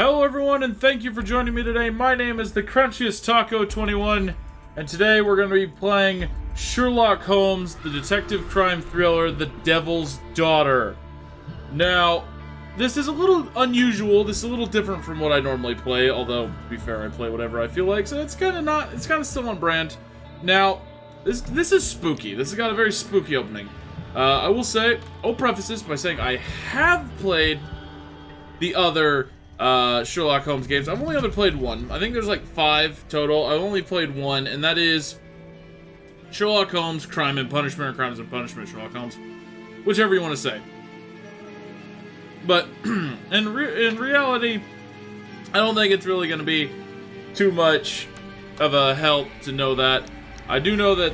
Hello everyone, and thank you for joining me today. My name is the Crunchiest Taco 21, and today we're going to be playing Sherlock Holmes, the detective crime thriller, The Devil's Daughter. Now, this is a little unusual. This is a little different from what I normally play, although, to be fair, I play whatever I feel like, so it's kind of still on brand. Now, this is spooky. This has got a very spooky opening. I will say, I'll preface this by saying I have played the other Sherlock Holmes games. I've only ever played one. I think there's like 5 total. I've only played one, and that is Sherlock Holmes Crime and Punishment, or Crimes and Punishment Sherlock Holmes. Whichever you want to say. But, in reality, I don't think it's really going to be too much of a help to know that. I do know that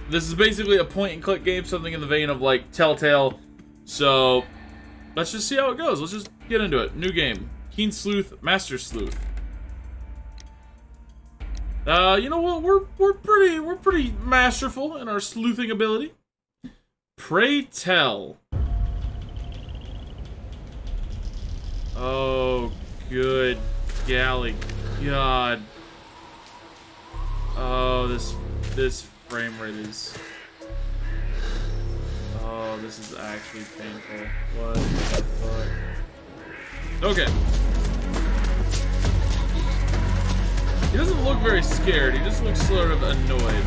this is basically a point-and-click game, something in the vein of, like, Telltale. So, let's just see how it goes. Let's just get into it. New game. Keen Sleuth, Master Sleuth. You know what? We're pretty masterful in our sleuthing ability. Pray tell. Oh, good golly God. Oh, this frame rate is... Oh, this is actually painful. What the fuck? Okay. He doesn't look very scared. He just looks sort of annoyed.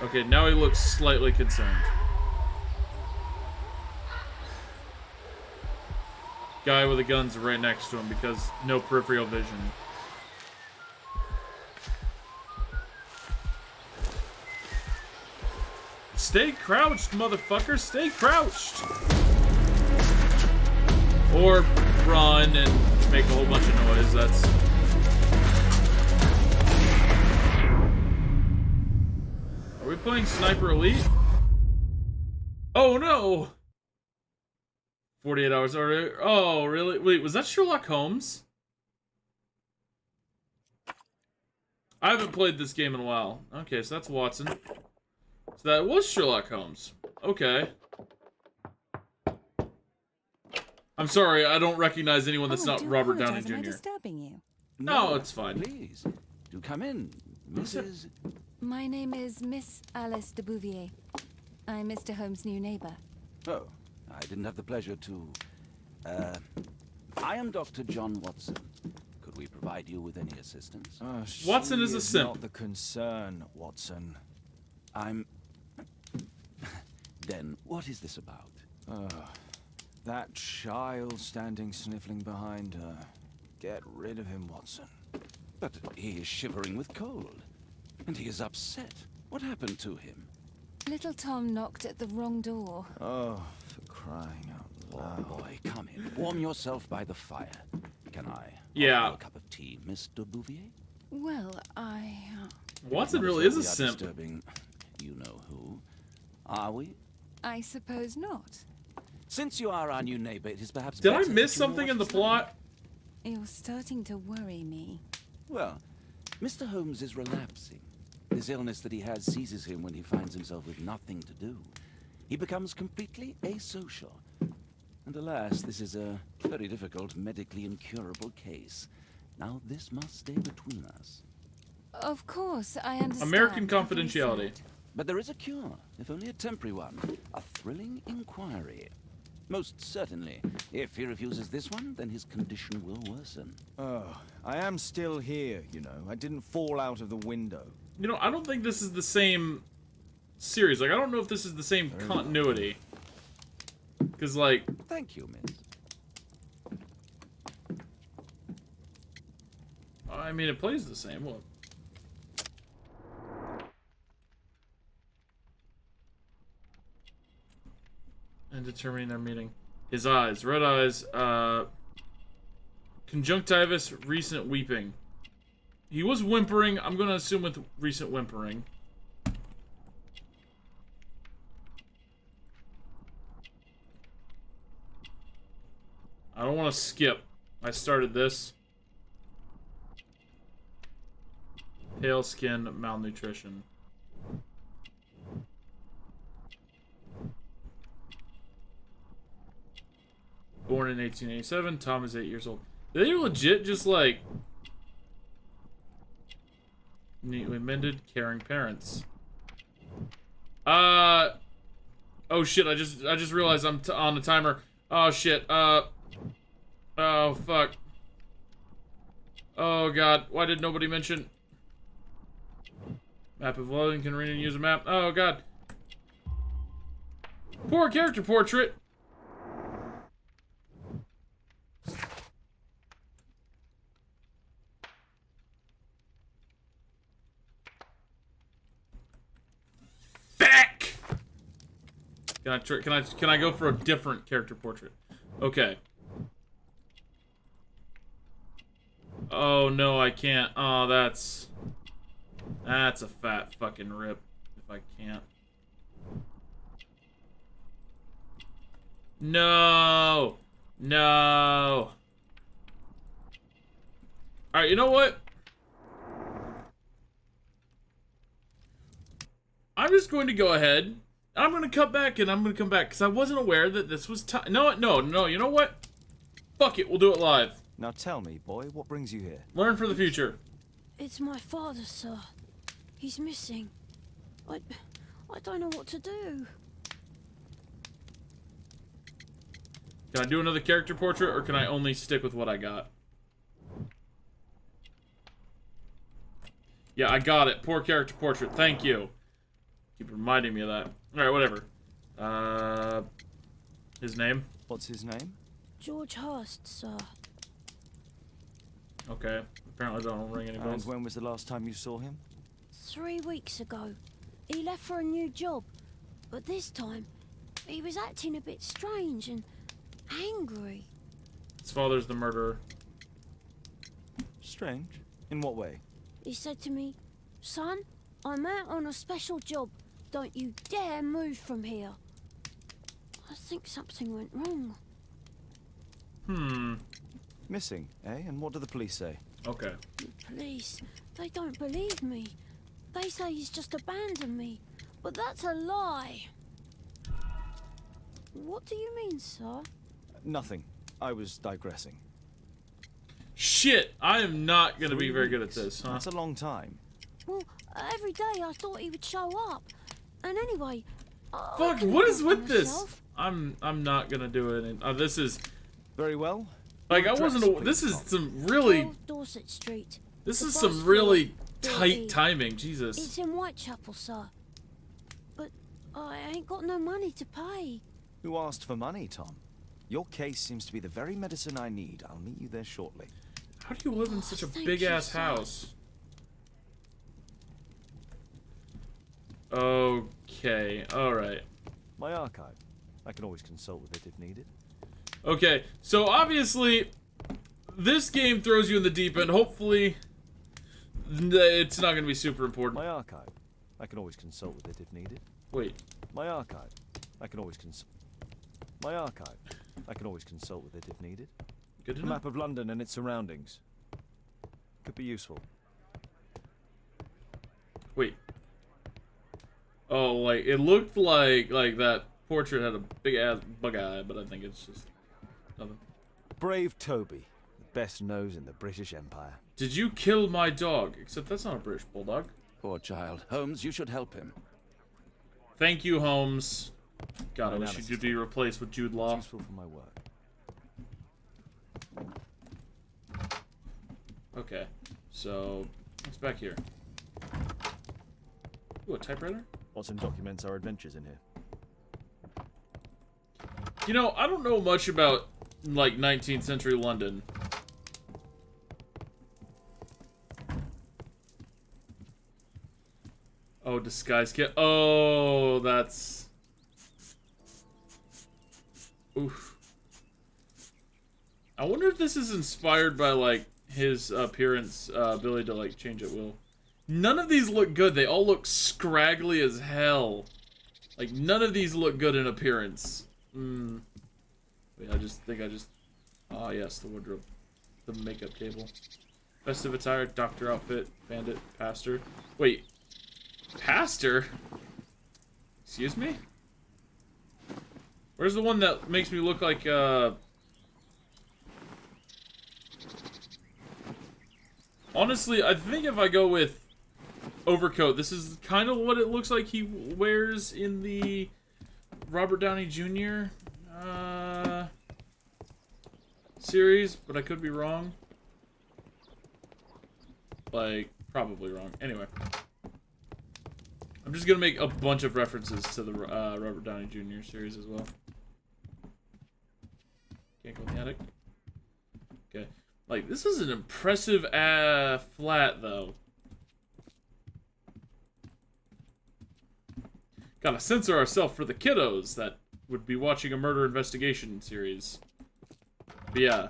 Okay, now he looks slightly concerned. Guy with the gun's right next to him because no peripheral vision. Stay crouched, motherfucker. Stay crouched. Or run and make a whole bunch of noise. That's... Are we playing Sniper Elite? Oh no! 48 hours already. Oh, really? Wait, was that Sherlock Holmes? I haven't played this game in a while. Okay, so that's Watson. So that was Sherlock Holmes. Okay. I'm sorry, I don't recognize anyone that's not Robert Downey Jr. Am I disturbing you? No, it's fine. Please, do come in, Mrs. My name is Miss Alice de Bouvier. I'm Mr. Holmes' new neighbor. Oh, I didn't have the pleasure to... I am Dr. John Watson. Could we provide you with any assistance? Watson is a simp. Not the concern, Watson. I'm... Then, what is this about? That child standing sniffling behind her. Get rid of him, Watson. But he is shivering with cold. And he is upset. What happened to him? Little Tom knocked at the wrong door. Oh, for crying out Oh loud. boy, come in. Warm yourself by the fire. Can I Yeah. offer you a cup of tea, Mr. Bouvier? Well, I... Watson Not really as is a though we are simp. disturbing you know who. Are we? I suppose not. Since you are our new neighbor, it is perhaps Did I better miss that you know something in what the is plot? You're starting to worry me. Well, Mr. Holmes is relapsing. This illness that he has seizes him when he finds himself with nothing to do. He becomes completely asocial. And alas, this is a very difficult, medically incurable case. Now, this must stay between us. Of course, I understand. American Very confidentiality. sad. But there is a cure, if only a temporary one. A thrilling inquiry. Most certainly. If he refuses this one, then his condition will worsen. Oh, I am still here, you know. I didn't fall out of the window. You know, I don't think this is the same series. Like, I don't know if this is the same continuity. Because, like... Thank you, miss. I mean, it plays the same. Look. And determining their meaning. His eyes. Red eyes. Conjunctivis. Recent weeping. He was whimpering. I'm going to assume with recent whimpering. I don't want to skip. I started this. Pale skin, malnutrition. born in 1887. Tom is 8 years old. Are they legit just like neatly mended, caring parents? Oh shit! I just realized I'm on the timer. Oh shit. Oh fuck. Oh god. Why did nobody mention map of loading? Can read and use a map? Oh god. Poor character portrait. Back. Can I go for a different character portrait? Okay. Oh no, I can't. Oh, that's a fat fucking rip if I can't. No. No. Alright, you know what? I'm just going to go ahead. I'm going to cut back and I'm going to come back because I wasn't aware that this was time. No, you know what? Fuck it, we'll do it live. Now tell me, boy, what brings you here? Learn for the future. It's my father, sir. He's missing. I don't know what to do. Can I do another character portrait or can I only stick with what I got? Yeah, I got it. Poor character portrait. Thank you. Keep reminding me of that. Alright, whatever. His name? What's his name? George Hurst, sir. Okay. Apparently I don't ring any bells. And when was the last time you saw him? 3 weeks ago. He left for a new job. But this time, he was acting a bit strange and angry. His father's the murderer. Strange? In what way? He said to me, "Son, I'm out on a special job. Don't you dare move from here." I think something went wrong. Missing, eh? And what do the police say? Okay. The police, they don't believe me. They say he's just abandoned me. But that's a lie. What do you mean, sir? Nothing. I was digressing. Shit! I am not gonna be very good at this, huh? That's a long time. Well, every day I thought he would show up. And anyway, I Fuck, can what look is after with this? myself. I'm not gonna do it. This is Very well. like Your I wasn't. address, This please, is Tom. some really. 12 Dorset Street. This The is first some really floor, tight B. timing. Jesus. It's in Whitechapel, sir. But I ain't got no money to pay. Who asked for money, Tom? Your case seems to be the very medicine I need. I'll meet you there shortly. How do you live in such a Thank big you, ass sir. house? Okay. All right. My archive. I can always consult with it if needed. Okay. So obviously, this game throws you in the deep end. Hopefully, it's not gonna be super important. My archive. I can always consult with it if needed. Wait. My archive. I can always consult. My archive. I can always consult with it if needed. Good to A know. map of London and its surroundings. Could be useful. Wait. Oh, like it looked like that portrait had a big ass bug eye, but I think it's just nothing. Brave Toby, the best nose in the British Empire. Did you kill my dog? Except that's not a British bulldog. Poor child. Holmes, you should help him. Thank you, Holmes. God, I My wish analysis you could be replaced with Jude It's Law. useful for my work. Okay, so what's back here? Ooh, a typewriter? Watson documents our adventures in here. You know, I don't know much about, like, 19th century London. Oh, disguise kit. Oh, that's... Oof. I wonder if this is inspired by, like, his appearance, ability to, like, change at will. None of these look good. They all look scraggly as hell. Like, none of these look good in appearance. Wait, I just think I just... Ah, yes, the wardrobe. The makeup table. Festive attire, doctor outfit, bandit, pastor. Wait. Pastor? Excuse me? Where's the one that makes me look like, Honestly, I think if I go with overcoat, this is kind of what it looks like he wears in the Robert Downey Jr. Series, but I could be wrong. Like, probably wrong. Anyway. I'm just gonna make a bunch of references to the Robert Downey Jr. series as well. Can't go in the attic. Okay. Like, this is an impressive flat, though. Gotta censor ourselves for the kiddos that would be watching a murder investigation series. But yeah.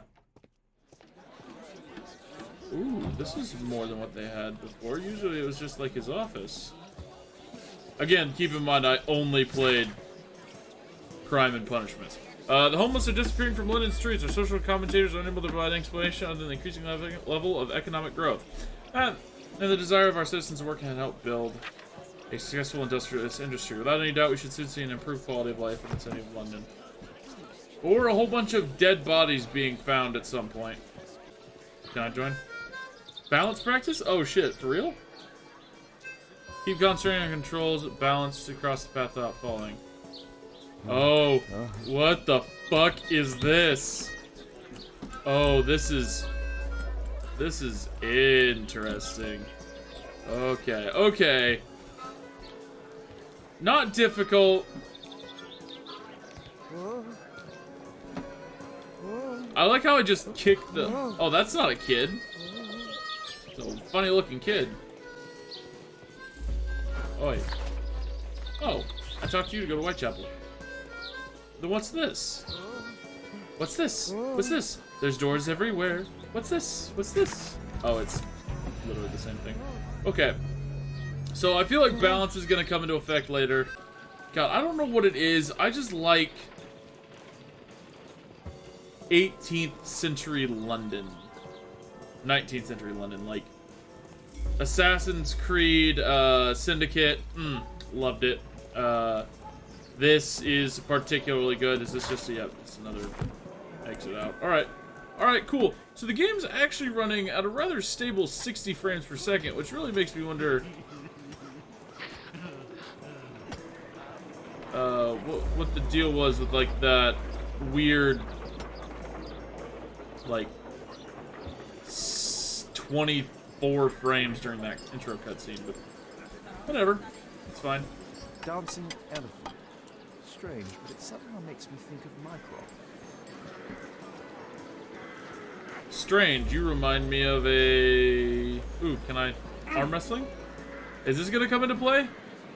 Ooh, this is more than what they had before. Usually it was just like his office. Again, keep in mind I only played Crime and Punishment. The homeless are disappearing from London streets. Our social commentators are unable to provide an explanation other than the increasing level of economic growth. And the desire of our citizens to work and help build a successful industrialist industry. Without any doubt, we should soon see an improved quality of life in the city of London. Or a whole bunch of dead bodies being found at some point. Can I join? Balance practice? Oh shit, for real? Keep concentrating on controls, balanced across the path without falling. Oh, what the fuck is this? Oh, this is interesting. Okay, okay. Not difficult. I like how I just kicked the... Oh, that's not a kid. It's a funny looking kid. Oi. Oh, I talked to you to go to Whitechapel. Then what's this? What's this? What's this? There's doors everywhere. What's this? What's this? Oh, it's literally the same thing. Okay. So I feel like balance is gonna come into effect later. God, I don't know what it is. I just like 18th century London. 19th century London. Like Assassin's Creed, Syndicate. Loved it. This is particularly good. Is this just, yep, it's another exit out. Alright. Alright, cool. So the game's actually running at a rather stable 60 frames per second, which really makes me wonder what the deal was with, like, that weird, like, 24 frames during that intro cutscene, but whatever. It's fine. Dancing elephant. Strange, but it somehow makes me think of Mycroft. Strange, you remind me of a... Ooh, can I... Arm wrestling? Is this gonna come into play?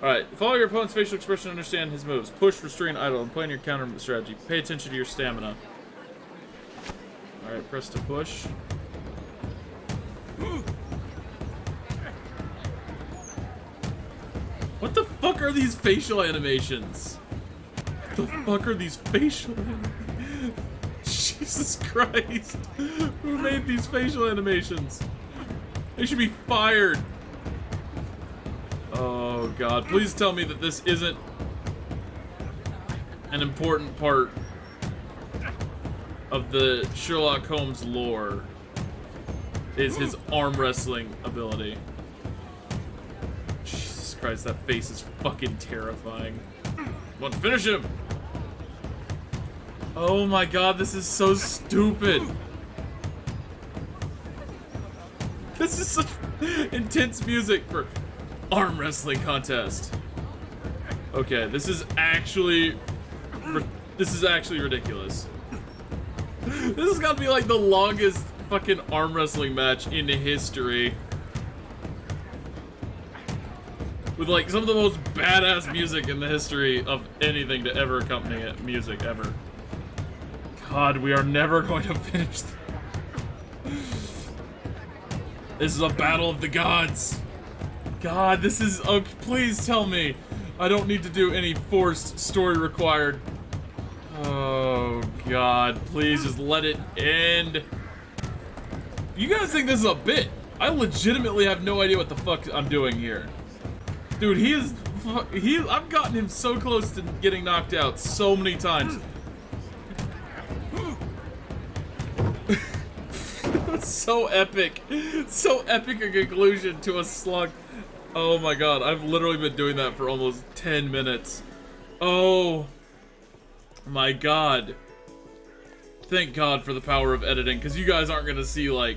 Alright, follow your opponent's facial expression to understand his moves. Push, restrain, idle, and plan your counter strategy. Pay attention to your stamina. Alright, press to push. What the fuck are these facial animations? What the fuck are these facial animations? Jesus Christ. Who made these facial animations? They should be fired. Oh god, please tell me that this isn't an important part of the Sherlock Holmes lore. Is his arm wrestling ability. Jesus Christ, that face is fucking terrifying. Come on, finish him! Oh my god, this is so stupid. This is such intense music for arm wrestling contest. Okay, this is actually ridiculous. This has got to be like the longest fucking arm wrestling match in history. With like some of the most badass music in the history of anything to ever accompany it. Music ever. God, we are never going to finish this is a battle of the gods. God, this is... Oh, please tell me I don't need to do any forced story required. Oh, God. Please just let it end. You guys think this is a bit? I legitimately have no idea what the fuck I'm doing here. Dude, I've gotten him so close to getting knocked out so many times. So epic. So epic a conclusion to a slug. Oh my god, I've literally been doing that for almost 10 minutes. Oh my god. Thank God for the power of editing, because you guys aren't gonna see, like,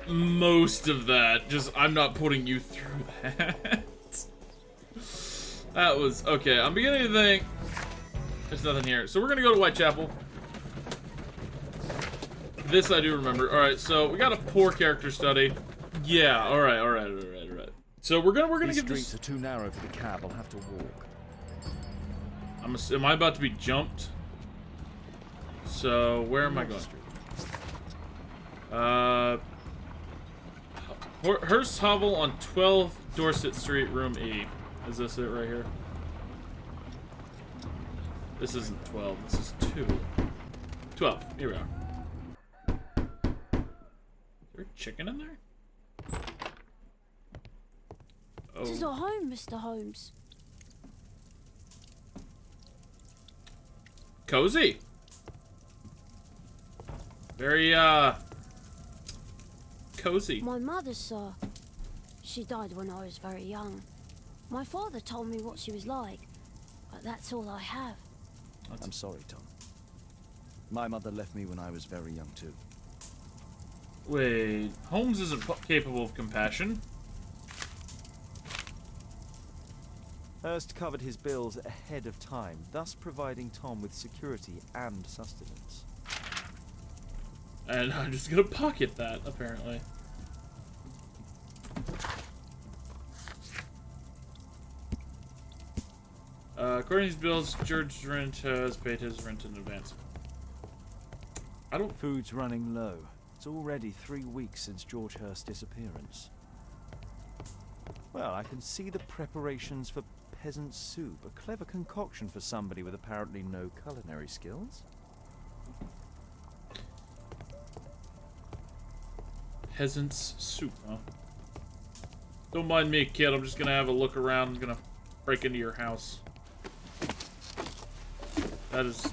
most of that. Just, I'm not putting you through that. That was, okay, I'm beginning to think there's nothing here. So we're gonna go to Whitechapel. This I do remember. Alright, so we got a poor character study. Yeah, alright. So we're gonna These give this... streets are too narrow for the cab. I'll have to walk. Am I about to be jumped? So, where am I going? Hearst Hovel on 12 Dorset Street, room E. Is this it right here? This isn't 12, this is 2. 12, here we are. Is there a chicken in there? Oh. This is our home, Mr. Holmes. Cozy. Very, cozy. My mother, sir. She died when I was very young. My father told me what she was like, but that's all I have. I'm sorry, Tom. My mother left me when I was very young, too. Wait, Holmes isn't capable of compassion. Hearst covered his bills ahead of time, thus providing Tom with security and sustenance. And I'm just gonna pocket that, apparently. According to his bills, George Rent has paid his rent in advance. Food's running low. It's already 3 weeks since George Hearst's disappearance. Well, I can see the preparations for peasant soup. A clever concoction for somebody with apparently no culinary skills. Peasant's soup, huh? Don't mind me, kid. I'm just gonna have a look around. I'm gonna break into your house. That is...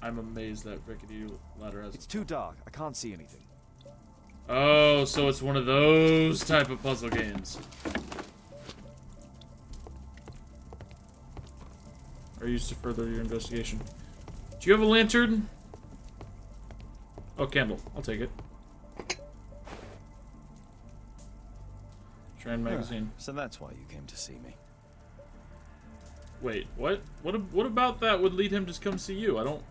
I'm amazed that rickety ladder has... It's too dark. I can't see anything. Oh, so it's one of those type of puzzle games. Are used to further your investigation. Do you have a lantern? Oh, candle. I'll take it. Strand magazine. So that's why you came to see me. Wait, what? What about that would lead him to come see you? I don't...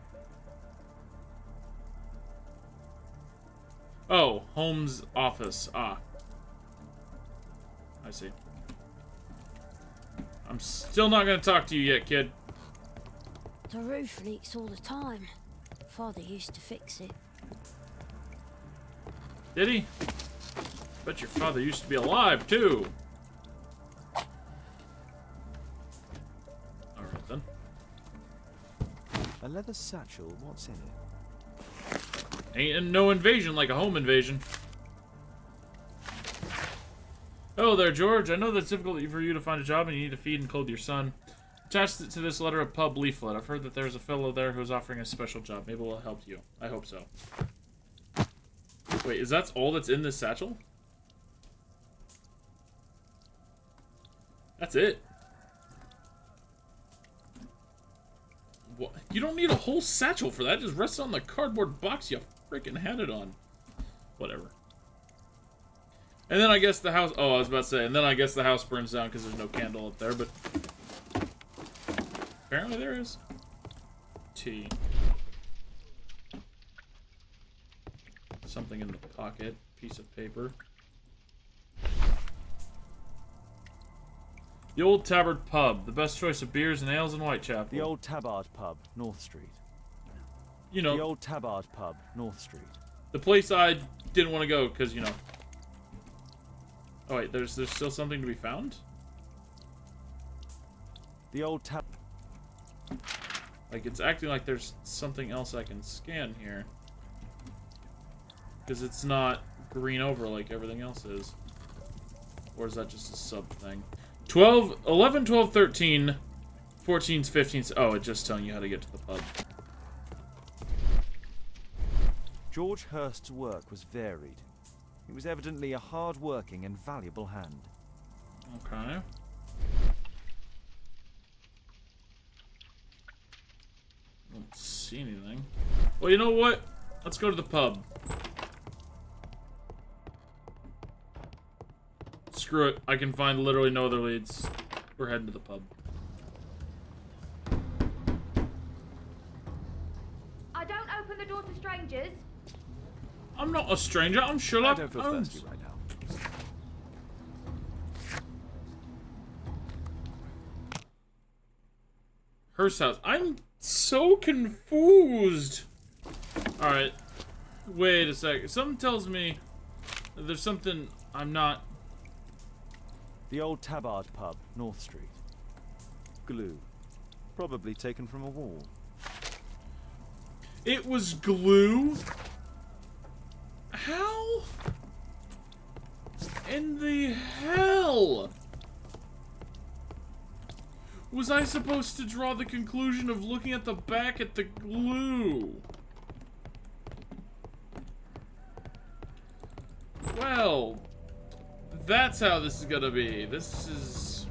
Oh, Holmes' office. Ah. I see. I'm still not gonna talk to you yet, kid. The roof leaks all the time. Father used to fix it. Did he? Bet your father used to be alive, too. Alright, then. A leather satchel, what's in it? Ain't no invasion like a home invasion. Oh there, George. I know that it's difficult for you to find a job and you need to feed and clothe your son. Attached to this letter a pub leaflet. I've heard that there's a fellow there who's offering a special job. Maybe we'll help you. I hope so. Wait, is that all that's in this satchel? That's it. What? You don't need a whole satchel for that. Just rest on the cardboard box you freaking had it on. Whatever. And then I guess the house... Oh, I was about to say. And then I guess the house burns down because there's no candle up there, but... Apparently there is. Tea. Something in the pocket. Piece of paper. The Old Tabard Pub. The best choice of beers and ales in Whitechapel. The Old Tabard Pub, North Street. You know. The Old Tabard Pub, North Street. The place I didn't want to go because, you know. Oh wait, there's still something to be found? The Old Tab... Like, it's acting like there's something else I can scan here. Because it's not green over like everything else is. Or is that just a sub thing? 11, 12, 13, 14, 15... Oh, it's just telling you how to get to the pub. George Hurst's work was varied. He was evidently a hard-working and valuable hand. Okay. Don't see anything. Well, you know what? Let's go to the pub. Screw it. I can find literally no other leads. We're heading to the pub. I don't open the door to strangers. I'm not a stranger. I'm Sherlock I don't feel Holmes. thirsty right now. Hearst house. I'm so confused. Alright. Wait a second. Something tells me that there's something I'm not. The old Tabard pub, North Street. Glue. Probably taken from a wall. It was glue? How? In the hell? Was I supposed to draw the conclusion of looking at the back at the glue? Well, that's how this is gonna be. That's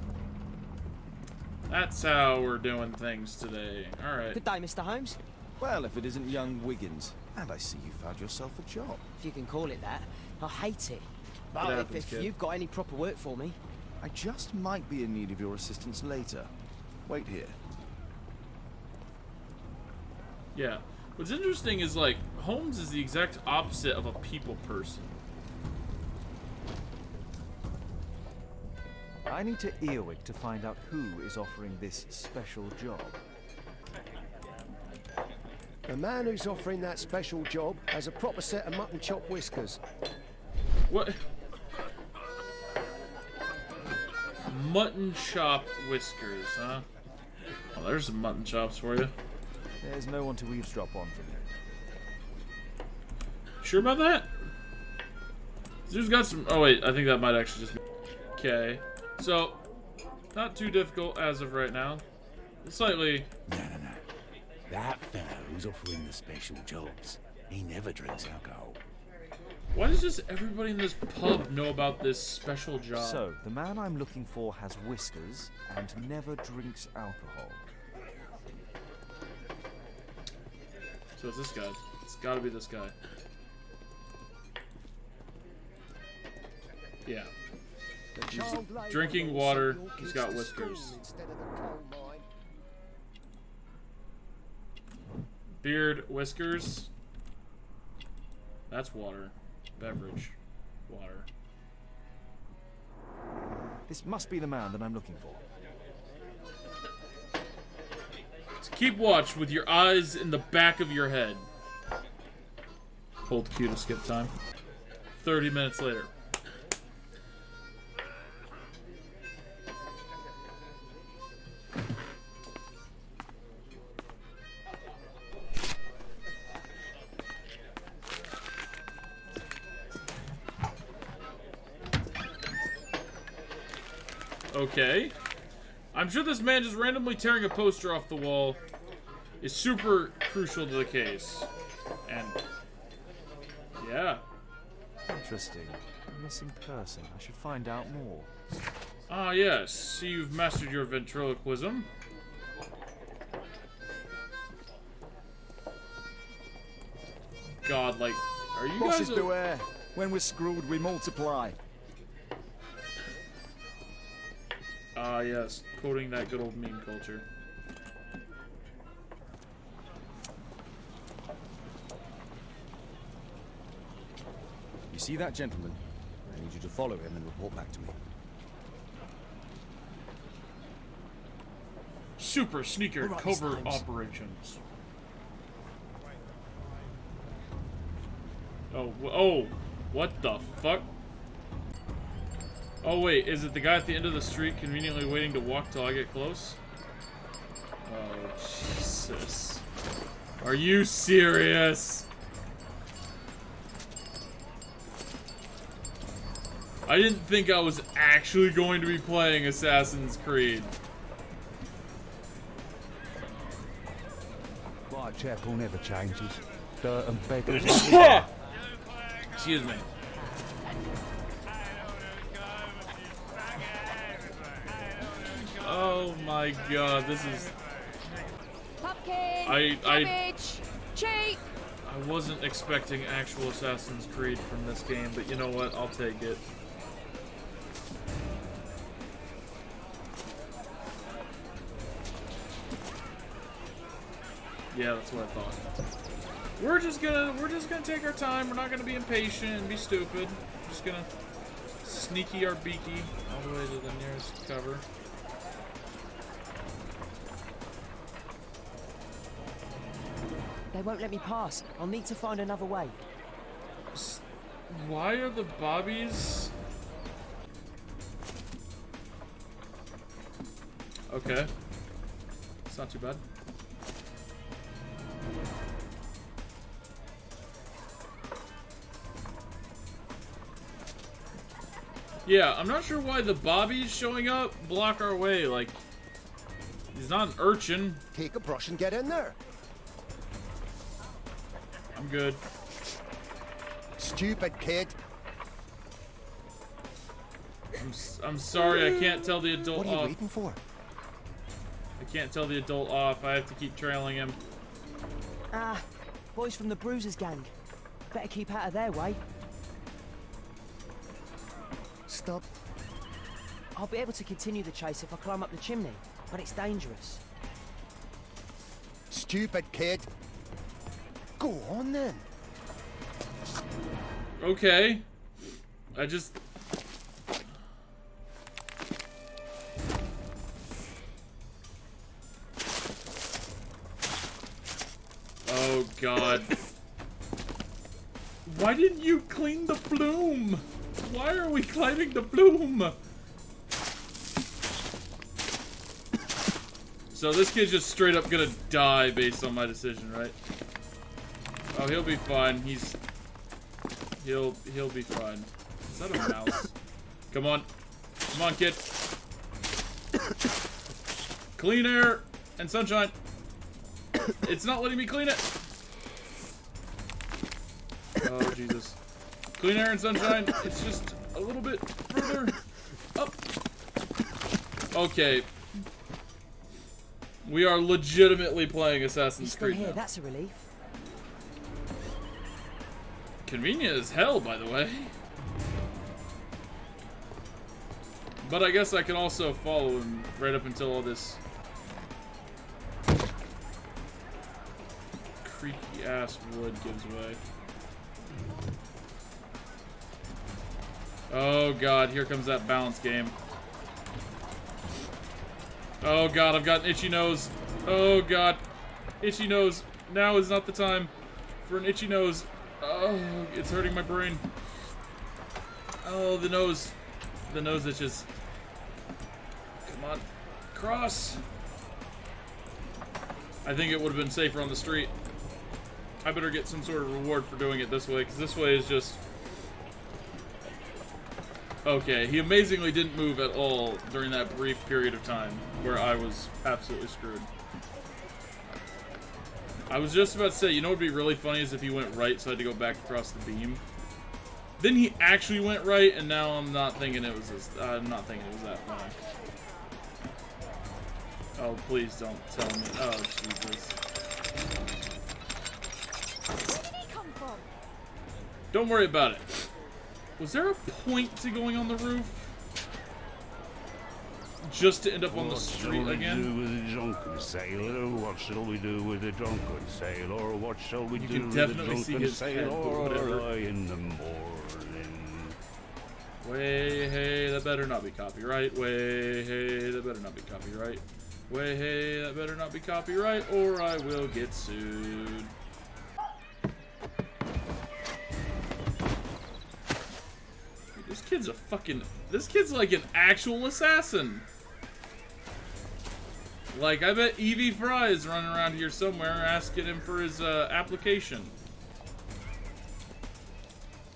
how we're doing things today. Alright. Good day, Mr. Holmes. Well, if it isn't young Wiggins. And I see you found yourself a job. If you can call it that. I hate it. It But happens, if kid. you've got any proper work for me, I just might be in need of your assistance later. Wait here. Yeah. What's interesting is, like, Holmes is the exact opposite of a people person. I need to earwig to find out who is offering this special job. The man who's offering that special job has a proper set of mutton chop whiskers. What? Mutton chop whiskers, huh? Oh, there's some mutton chops for you. There's no one to eavesdrop on from you. Sure about that? Dude's got some. Oh, wait. I think that might actually just be. Okay. So, not too difficult as of right now. Slightly. No. That fellow who's offering the special jobs, he never drinks alcohol. Why does just everybody in this pub know about this special job? So, the man I'm looking for has whiskers and never drinks alcohol. So it's this guy. It's gotta be this guy. Yeah. He's drinking water. He's got whiskers. Beard, whiskers. That's water. Beverage. Water. This must be the man that I'm looking for. So keep watch with your eyes in the back of your head. Hold Q to skip time. 30 minutes later. Okay. I'm sure this man just randomly tearing a poster off the wall is super crucial to the case. And yeah. Interesting. A missing person. I should find out more. Ah, yes. See, you've mastered your ventriloquism. God, like, are you Bosses guys? beware. When we're screwed, we multiply. Ah, yes. Quoting that good old meme culture. You see that gentleman? I need you to follow him and report back to me. Super sneaker Alright, covert Holmes. operations. Oh, what the fuck? Oh wait, is it the guy at the end of the street conveniently waiting to walk till I get close? Oh, Jesus. Are you serious? I didn't think I was actually going to be playing Assassin's Creed. Whitechapel never changes. dirt and beggars. Excuse me. Oh my god, this is... Pumpkin! Cabbage! Cheap! I wasn't expecting actual Assassin's Creed from this game, but you know what? I'll take it. Yeah, that's what I thought. We're just gonna take our time. We're not gonna be impatient and be stupid. We're just gonna sneaky our beaky all the way to the nearest cover. They won't let me pass. I'll need to find another way. Why are the bobbies... Okay. It's not too bad. Yeah, I'm not sure why the bobbies showing up block our way. Like, he's not an urchin. Take a brush and get in there. I'm good. Stupid kid. I'm sorry, I can't tell the adult What are you off. waiting for? I can't tell the adult off. I have to keep trailing him. Ah, boys from the Bruisers gang. Better keep out of their way. Stop. I'll be able to continue the chase if I climb up the chimney, but it's dangerous. Stupid kid. Go on then. Okay. I just... Oh god. Why didn't you clean the bloom? Why are we climbing the bloom? So this kid's just straight up gonna die based on my decision, right? Oh, he'll be fine. He'll be fine. Is that a mouse? Come on. Come on, kid. Clean air and sunshine. It's not letting me clean it. Oh, Jesus. Clean air and sunshine. It's just a little bit further up. Okay. We are legitimately playing Assassin's Creed now. That's a relief. Convenient as hell, by the way. But I guess I can also follow him right up until all this creaky ass wood gives way. Oh god, here comes that balance game. Oh god, I've got an itchy nose. Oh god. Itchy nose. Now is not the time for an itchy nose. Oh, it's hurting my brain. Oh, the nose. The nose itches. Come on. Cross. I think it would have been safer on the street. I better get some sort of reward for doing it this way, because this way is just... Okay, he amazingly didn't move at all during that brief period of time where I was absolutely screwed. I was just about to say, you know what would be really funny is if he went right, so I had to go back across the beam. Then he actually went right, and now I'm not thinking it was that funny. Oh, please don't tell me. Oh, Jesus. Where did he come from? Don't worry about it. Was there a point to going on the roof? Just to end up on the street again? What shall we do with the drunken sailor? What shall we do with the drunken sailor? What shall we do with the drunken sailor? Early in the morning. Way, hey, that better not be copyright. Way, hey, that better not be copyright. Way, hey, that better not be copyright, or I will get sued. This kid's like an actual assassin. Like, I bet Evie Fry is running around here somewhere asking him for his application.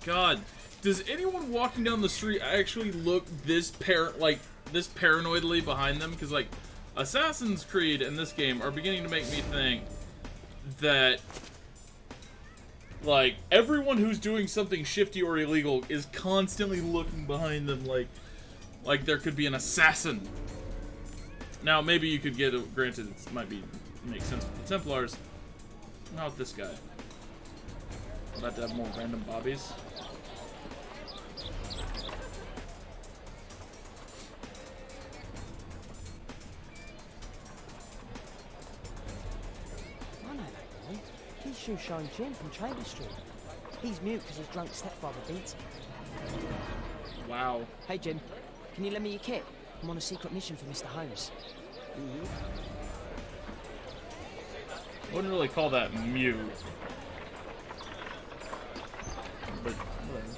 God, does anyone walking down the street actually look this paranoidly behind them? Because, like, Assassin's Creed and this game are beginning to make me think that Like, everyone who's doing something shifty or illegal is constantly looking behind them like there could be an assassin. Now, maybe you could get a, granted, it might make sense with the Templars. Not with this guy. I'd have to have more random bobbies. I know that boy. He's Shoeshine Jim from Chamber Street. He's mute because his drunk stepfather beats him. Wow. Hey Jim, can you lend me your kit? I'm on a secret mission for Mr. Holmes. I wouldn't really call that mute. But whatever.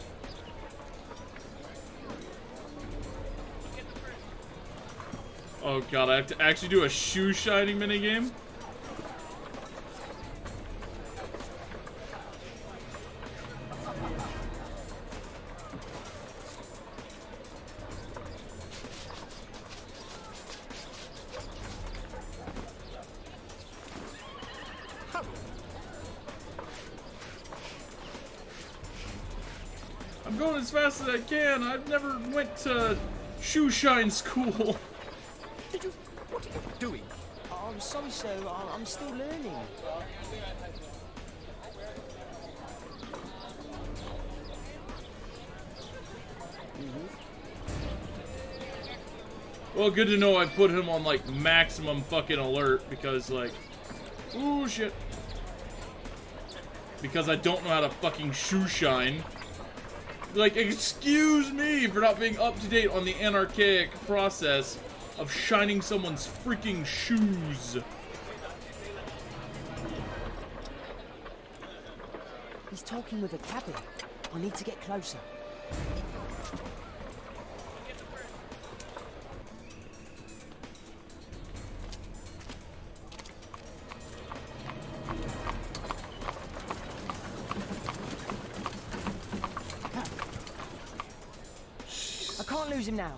Oh god, I have to actually do a shoe shining minigame? I'm going as fast as I can. I've never went to shoe shine school. What are you doing? Oh, I'm sorry, sir. I'm still learning. Well, good to know I put him on, like, maximum fucking alert because, like... Ooh, shit. Because I don't know how to fucking shoe shine. Like, excuse me for not being up to date on the anarchaic process of shining someone's freaking shoes. He's talking with a cabin. I need to get closer. I can't lose him now.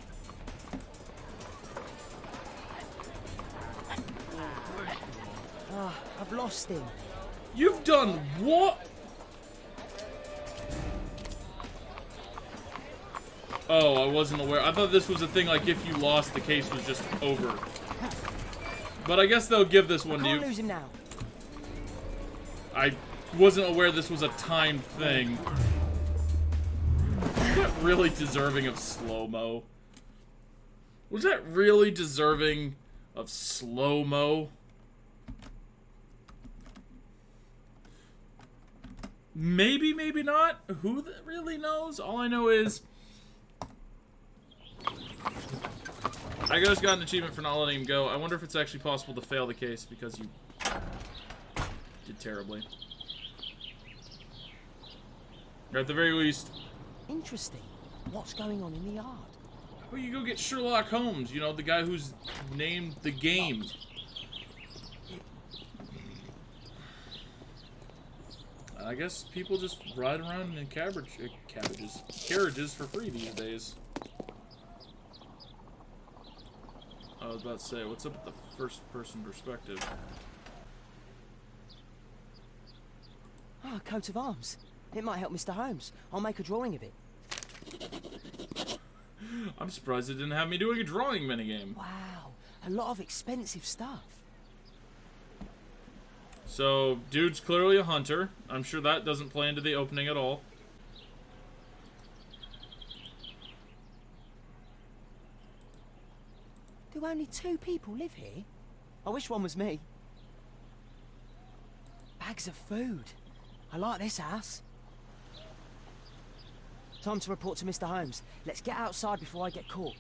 I've lost him. You've done what? Oh, I wasn't aware. I thought this was a thing like if you lost, the case was just over. But I guess they'll give this one to you. I can't lose him now. I wasn't aware this was a timed thing. Was that really deserving of slow-mo? Was that really deserving of slow-mo? Maybe, maybe not. Who really knows? All I know is I just got an achievement for not letting him go. I wonder if it's actually possible to fail the case because you did terribly. Or at the very least. Interesting. What's going on in the yard? Well, you go get Sherlock Holmes, you know, the guy who's named the game. I guess people just ride around in carriages for free these days. I was about to say, what's up with the first-person perspective? Ah, a coat of arms. It might help Mr. Holmes. I'll make a drawing of it. I'm surprised it didn't have me doing a drawing minigame. Wow, a lot of expensive stuff. So, dude's clearly a hunter. I'm sure that doesn't play into the opening at all. Do only 2 people live here? I wish one was me. Bags of food. I like this house. Time to report to Mr. Holmes. Let's get outside before I get caught.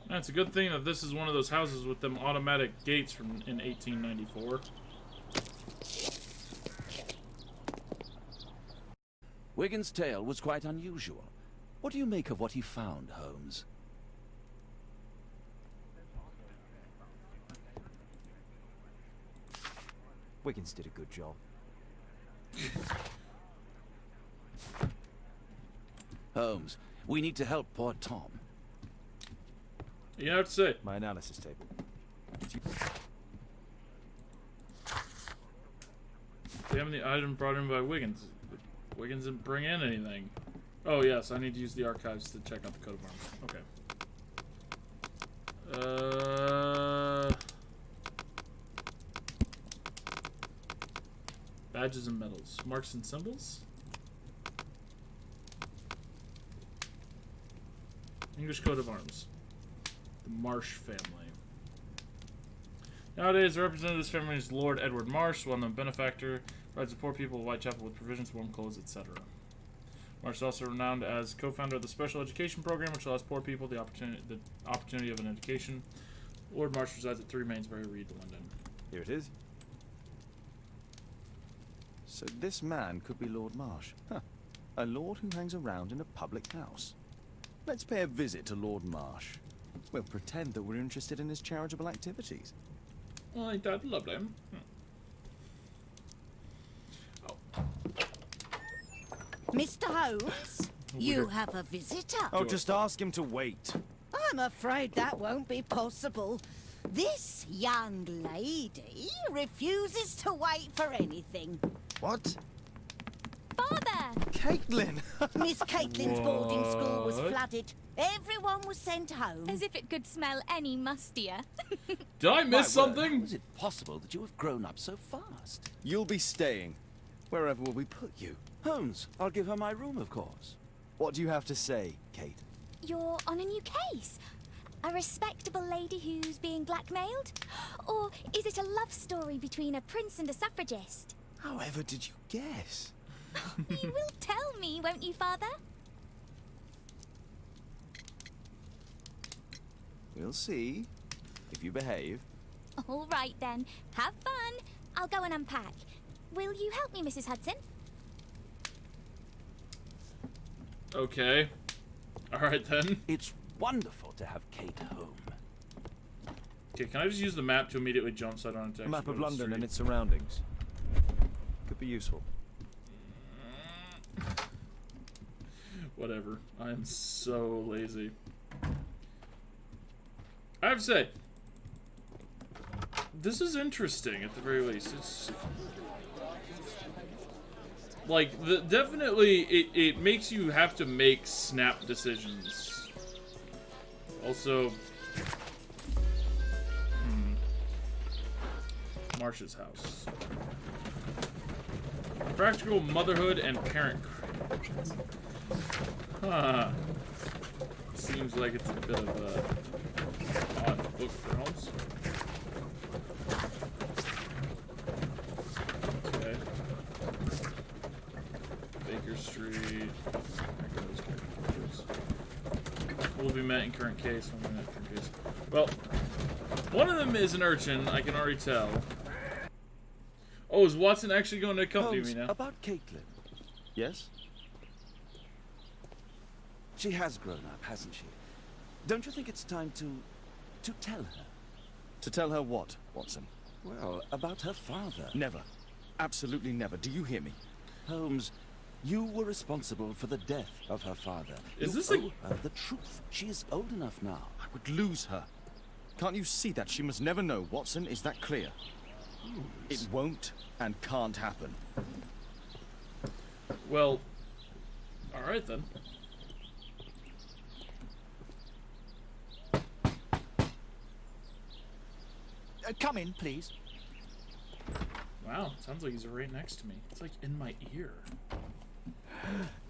It's a good thing that this is one of those houses with them automatic gates from in 1894. Wiggins' tale was quite unusual. What do you make of what he found, Holmes? Wiggins did a good job. Holmes, we need to help poor Tom. You have to say. My analysis table. Examine the item brought in by Wiggins. Wiggins didn't bring in anything. Oh, yes, I need to use the archives to check out the coat of arms. Okay. Badges and medals. Marks and symbols? English coat of arms. The Marsh family. Nowadays, the representative of this family is Lord Edward Marsh, well-known benefactor, provides the poor people of Whitechapel with provisions, warm clothes, etc. Marsh is also renowned as co-founder of the special education program, which allows poor people the opportunity of an education. Lord Marsh resides at 3 Mainsbury Reed, London. Here it is. So this man could be Lord Marsh. Huh. A lord who hangs around in a public house. Let's pay a visit to Lord Marsh. We'll pretend that we're interested in his charitable activities. Well, ain't that lovely? Mr. Holmes, you have a visitor. Oh, just ask him to wait. I'm afraid that won't be possible. This young lady refuses to wait for anything. What? Father! Caitlin! Miss Caitlin's boarding school was flooded. Everyone was sent home. As if it could smell any mustier. Did I miss something? How is it possible that you have grown up so fast? You'll be staying. Wherever will we put you? Holmes, I'll give her my room, of course. What do you have to say, Kate? You're on a new case. A respectable lady who's being blackmailed? Or is it a love story between a prince and a suffragist? However did you guess? You will tell me, won't you, Father? We'll see. If you behave. All right, then. Have fun. I'll go and unpack. Will you help me, Mrs. Hudson? Okay. Alright, then. It's wonderful to have Kate home. Okay, can I just use the map to immediately jump so I don't have to A map actually of go to the London and street? its surroundings. Could be useful. Whatever. I am so lazy. I have to say, this is interesting at the very least. It's like definitely it makes you have to make snap decisions. Also, Marsh's house. Practical motherhood and parent. Huh. Seems like it's a bit of a odd book for Holmes. Okay. Baker Street. Will be met in current case. Will be met in current case. Well, one of them is an urchin, I can already tell. Oh, is Watson actually going to accompany Holmes, me now? about Caitlin. Yes? She has grown up, hasn't she? Don't you think it's time to tell her? To tell her what, Watson? Well, about her father. Never. Absolutely never. Do you hear me? Holmes, you were responsible for the death of her father. Is you this owe her the truth? She is old enough now. I would lose her. Can't you see that? She must never know, Watson. Is that clear? It won't and can't happen. Well, alright then. Come in, please. Wow, sounds like he's right next to me. It's like in my ear.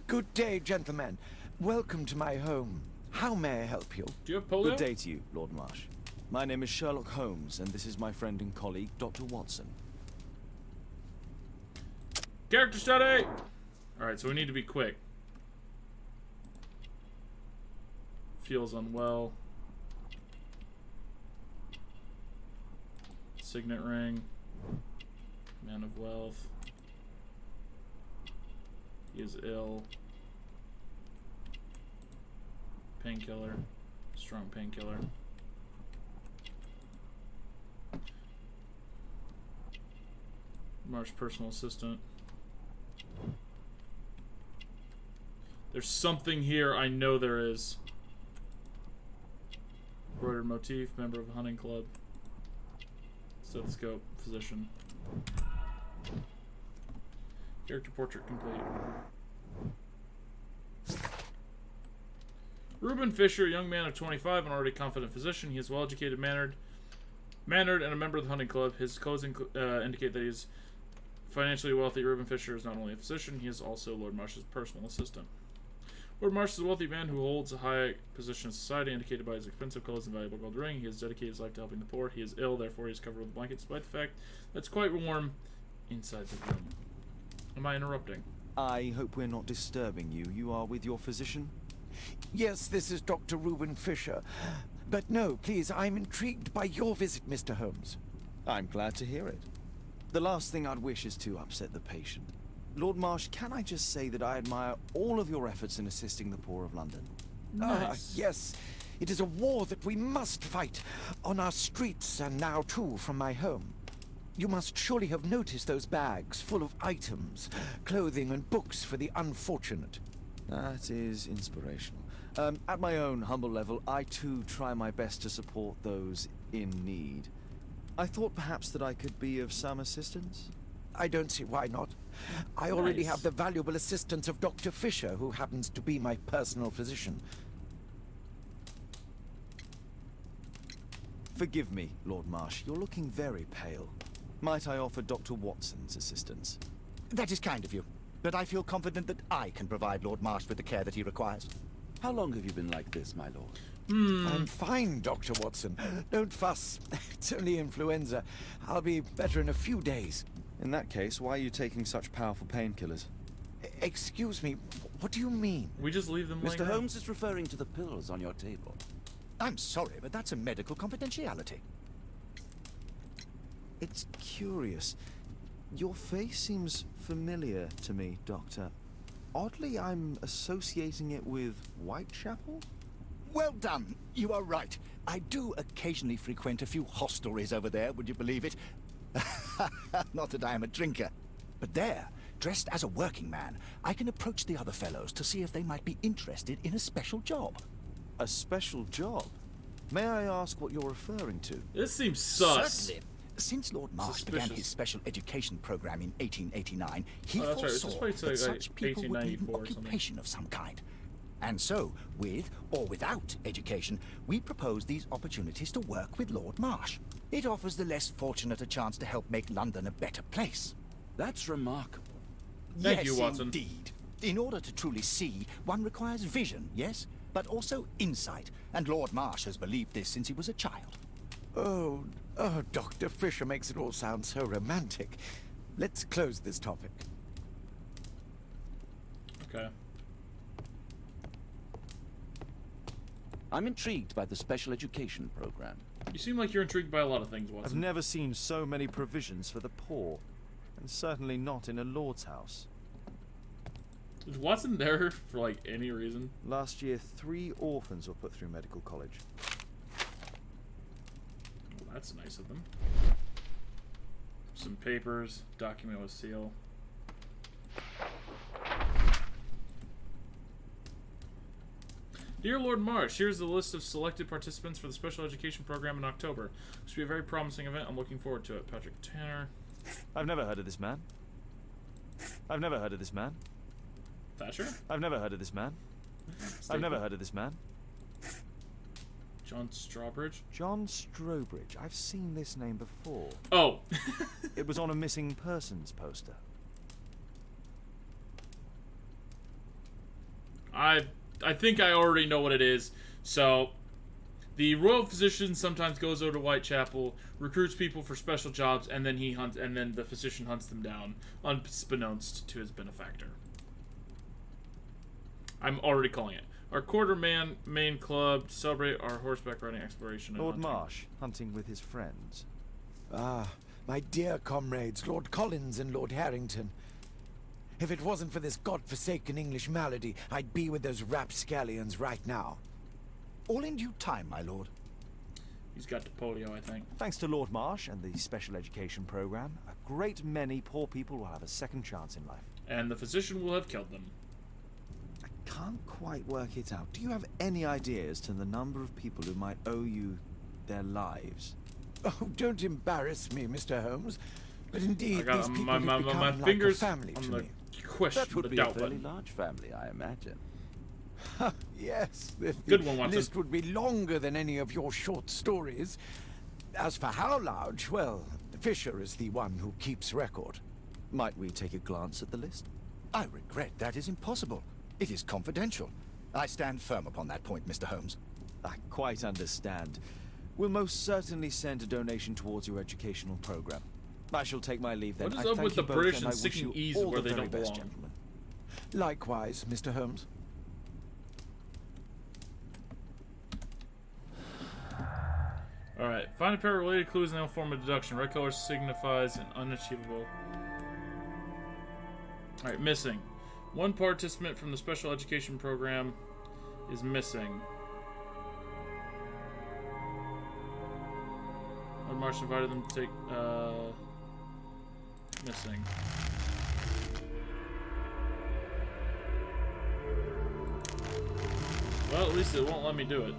Good day, gentlemen. Welcome to my home. How may I help you? Do you have polio? Good day to you, Lord Marsh. My name is Sherlock Holmes, and this is my friend and colleague, Dr. Watson. Character study! Alright, so we need to be quick. Feels unwell. Signet ring. Man of wealth. He is ill. Painkiller. Strong painkiller. Marsh personal assistant. There's something here, I know there is. Embroidered motif, member of a hunting club. Stethoscope, physician. Character portrait complete. Reuben Fisher, a young man of 25, an already confident physician. He is well-educated, mannered, and a member of the hunting club. His clothes indicate that he is financially wealthy. Reuben Fisher is not only a physician, he is also Lord Marsh's personal assistant. Lord Marsh is a wealthy man who holds a high position in society, indicated by his expensive clothes and valuable gold ring. He has dedicated his life to helping the poor. He is ill, therefore he is covered with a blanket, despite the fact that it's quite warm inside the room. Am I interrupting? I hope we're not disturbing you. You are with your physician? Yes, this is Dr. Reuben Fisher. But no, please, I'm intrigued by your visit, Mr. Holmes. I'm glad to hear it. The last thing I'd wish is to upset the patient. Lord Marsh, can I just say that I admire all of your efforts in assisting the poor of London? Nice. Yes, it is a war that we must fight, on our streets and now too from my home. You must surely have noticed those bags full of items, clothing and books for the unfortunate. That is inspirational. At my own humble level, I too try my best to support those in need. I thought perhaps that I could be of some assistance. I don't see why not. I already have the valuable assistance of Dr. Fisher, who happens to be my personal physician. Forgive me, Lord Marsh. You're looking very pale. Might I offer Dr. Watson's assistance? That is kind of you, but I feel confident that I can provide Lord Marsh with the care that he requires. How long have you been like this, my lord? I'm fine, Dr. Watson. Don't fuss. It's only influenza. I'll be better in a few days. In that case, why are you taking such powerful painkillers? Excuse me, what do you mean? We just leave them like Mr. Holmes is referring to the pills on your table. I'm sorry, but that's a medical confidentiality. It's curious. Your face seems familiar to me, Doctor. Oddly, I'm associating it with Whitechapel? Well done. You are right. I do occasionally frequent a few hostelries over there, would you believe it? Not that I am a drinker. But there, dressed as a working man, I can approach the other fellows to see if they might be interested in a special job. A special job? May I ask what you're referring to? This seems sus. Certainly. Since Lord Marsh began his special education program in 1889, he foresaw that such people would need an occupation of some kind. And so, with or without education, we propose these opportunities to work with Lord Marsh. It offers the less fortunate a chance to help make London a better place. That's remarkable. Thank you, Watson. Indeed. In order to truly see, one requires vision, yes, but also insight. And Lord Marsh has believed this since he was a child. Oh, Dr. Fisher makes it all sound so romantic. Let's close this topic. Okay. I'm intrigued by the special education program. You seem like you're intrigued by a lot of things, Watson. I've never seen so many provisions for the poor, and certainly not in a lord's house. Is Watson there for, like, any reason? Last year, 3 orphans were put through medical college. Well, that's nice of them. Some papers, document with seal. Dear Lord Marsh, here's the list of selected participants for the special education program in October. This will be a very promising event. I'm looking forward to it. Patrick Tanner. I've never heard of this man. I've never heard of this man. Thatcher? I've never heard of this man. I've never heard of this man. John Strawbridge? John Strobridge. I've seen this name before. Oh. It was on a missing persons poster. I think I already know what it is. So, the royal physician sometimes goes over to Whitechapel, recruits people for special jobs, and then the physician hunts them down, unbeknownst to his benefactor. I'm already calling it. Our quarterman main club to celebrate our horseback riding exploration and Lord hunting. Marsh, hunting with his friends. Ah, my dear comrades, Lord Collins and Lord Harrington. If it wasn't for this godforsaken English malady, I'd be with those rapscallions right now. All in due time, my lord. He's got the polio, I think. Thanks to Lord Marsh and the special education program, a great many poor people will have a second chance in life. And the physician will have killed them. I can't quite work it out. Do you have any idea as to the number of people who might owe you their lives? Oh, don't embarrass me, Mr. Holmes. But indeed, I got these people my have become like fingers a family on to the me. question. That would the be a doubt fairly button. large family, I imagine. Yes, the Good one, Watson. list would be longer than any of your short stories. As for how large, well, Fisher is the one who keeps record. Might we take a glance at the list? I regret that is impossible. It is confidential. I stand firm upon that point, Mr. Holmes. I quite understand. We'll most certainly send a donation towards your educational program. I shall take my leave then. What is up with the British and sticking E's where they don't belong? Gentlemen. Likewise, Mr. Holmes. Alright, find a pair of related clues and they'll form a deduction. Red color signifies an unachievable. Alright, missing. One participant from the special education program is missing. When Marsh invited them to take, missing. Well, at least it won't let me do it.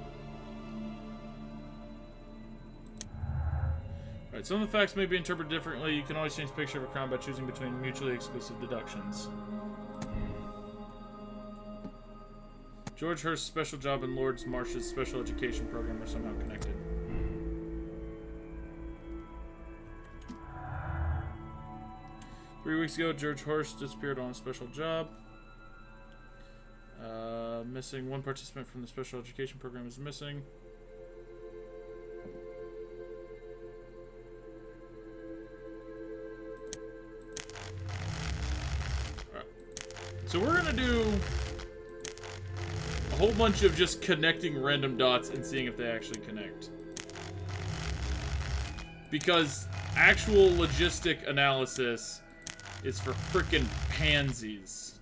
Alright, some of the facts may be interpreted differently. You can always change the picture of a crime by choosing between mutually exclusive deductions. George Hurst's special job and Lord Marsh's special education program are somehow connected. Three weeks ago, George Hurst disappeared on a special job. Missing. One participant from the special education program is missing. So we're gonna do a whole bunch of just connecting random dots and seeing if they actually connect. Because actual logistic analysis is for frickin' pansies.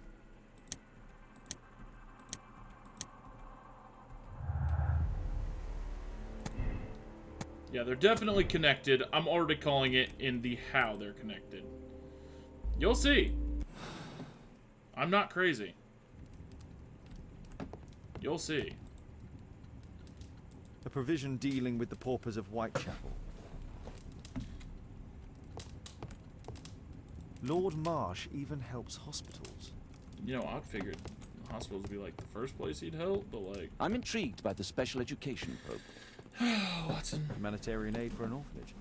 Yeah, they're definitely connected. I'm already calling it in the how they're connected. You'll see. I'm not crazy. You'll see. A provision dealing with the paupers of Whitechapel. Lord Marsh even helps hospitals. You know, I'd figured hospitals would be like the first place he'd help, but like... I'm intrigued by the special education program. Watson. Humanitarian aid for an orphanage.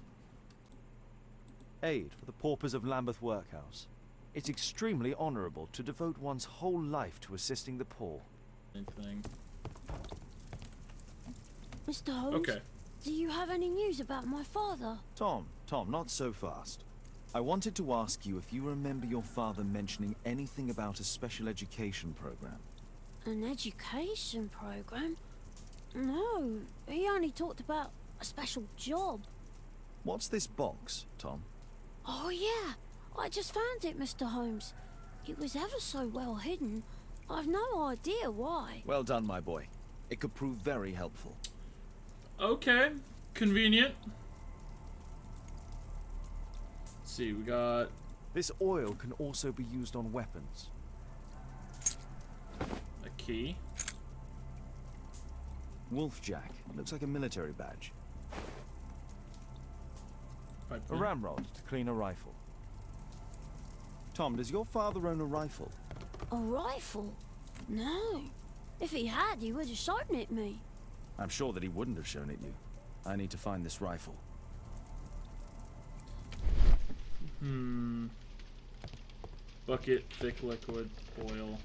Aid for the paupers of Lambeth Workhouse. It's extremely honourable to devote one's whole life to assisting the poor. Mr. Holmes, okay. Do you have any news about my father? Tom, not so fast. I wanted to ask you if you remember your father mentioning anything about a special education program. An education program? No, he only talked about a special job. What's this box, Tom? Oh yeah, I just found it, Mr. Holmes. It was ever so well hidden. I've no idea why. Well done, my boy. It could prove very helpful. Okay, convenient. Let's see, we got... This oil can also be used on weapons. A key. Wolfjack. Looks like a military badge. A ramrod to clean a rifle. Tom, does your father own a rifle? A rifle? No. If he had, he would have shown it me. I'm sure that he wouldn't have shown it you. I need to find this rifle. Bucket, thick liquid, oil.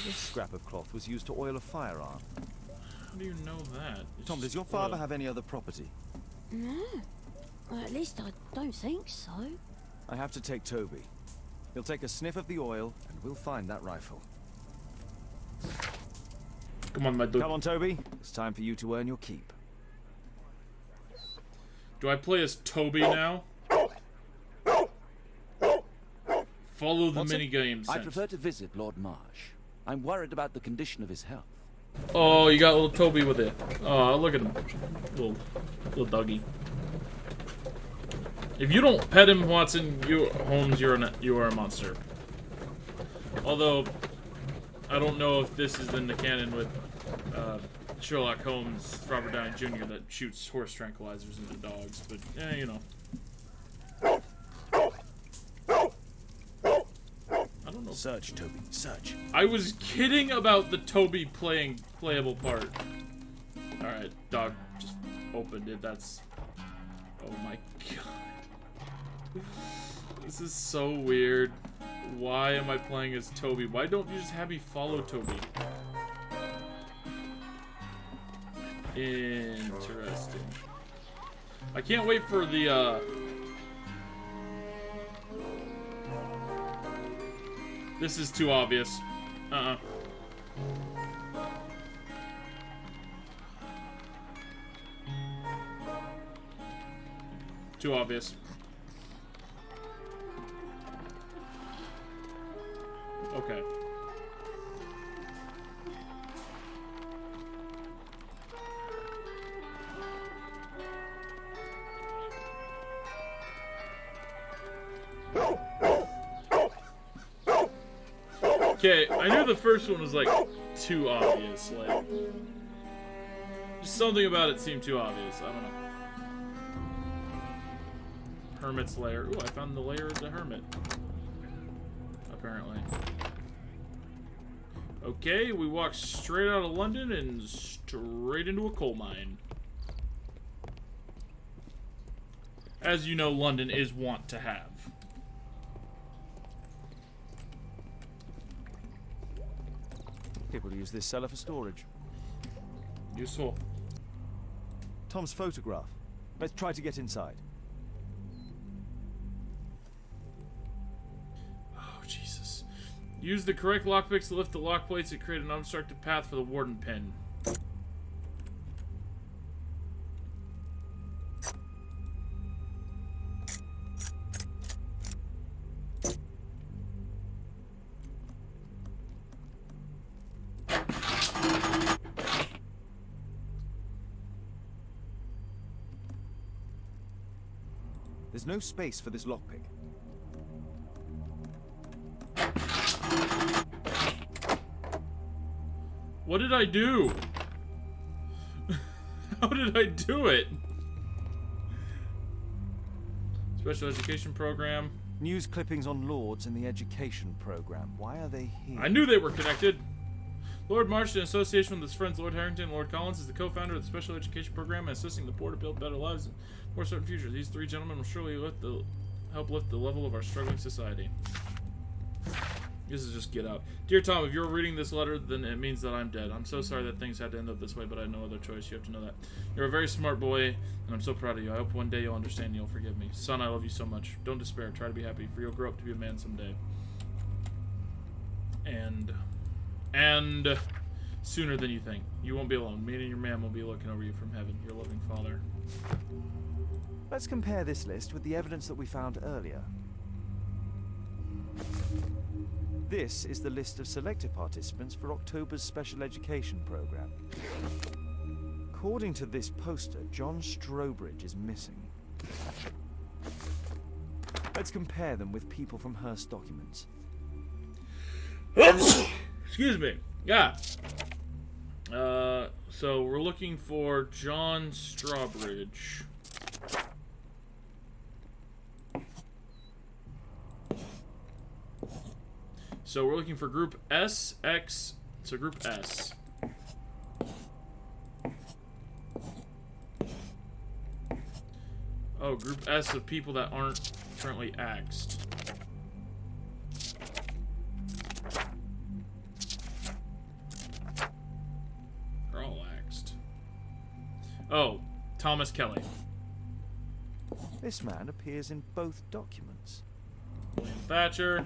This scrap of cloth was used to oil a firearm. How do you know that? It's Tom, does your father have any other property? No. Well, at least I don't think so. I have to take Toby. He'll take a sniff of the oil, and we'll find that rifle. Come on, my dude. Come on, Toby. It's time for you to earn your keep. Do I play as Toby now? Follow the minigames. I prefer to visit Lord Marsh. I'm worried about the condition of his health. Oh, you got little Toby with it. Oh, look at him. Little doggy. If you don't pet him, Watson, Holmes, you are a monster. Although, I don't know if this is in the canon with Sherlock Holmes, Robert Downey Jr. that shoots horse tranquilizers into dogs, but you know. I don't know. Search, Toby, search. I was kidding about the Toby playable part. Alright, dog just opened it. That's... Oh my god. This is so weird. Why am I playing as Toby? Why don't you just have me follow Toby? Interesting. I can't wait for the, This is too obvious. Too obvious. Okay. Okay, I knew the first one was like too obvious, like just something about it seemed too obvious. I don't know. Hermit's lair. Ooh, I found the lair of the hermit. Apparently. Okay, we walk straight out of London and straight into a coal mine. As you know, London is wont to have. People use this cellar for storage. Useful. Tom's photograph. Let's try to get inside. Oh, Jesus. Use the correct lockpicks to lift the lock plates and create an unobstructed path for the warden pin. There's no space for this lockpick. What did I do? How did I do it? Special education program. News clippings on lords in the education program. Why are they here? I knew they were connected. Lord March, in association with his friends Lord Harrington and Lord Collins, is the co-founder of the Special Education Program and assisting the poor to build better lives and more certain futures. These three gentlemen will surely help lift the level of our struggling society. This is just get out. Dear Tom, if you're reading this letter, then it means that I'm dead. I'm so sorry that things had to end up this way, but I had no other choice. You have to know that. You're a very smart boy, and I'm so proud of you. I hope one day you'll understand and you'll forgive me. Son, I love you so much. Don't despair. Try to be happy, for you'll grow up to be a man someday. And sooner than you think. You won't be alone. Me and your man will be looking over you from heaven. Your loving father. Let's compare this list with the evidence that we found earlier. This is the list of selected participants for October's special education program. According to this poster, John Strobridge is missing. Let's compare them with people from Hearst documents. Excuse me. Yeah. So we're looking for John Strobridge. So we're looking for group SX. So group S. Oh, group S of people that aren't currently axed. They're all axed. Oh, Thomas Kelly. This man appears in both documents. William Thatcher.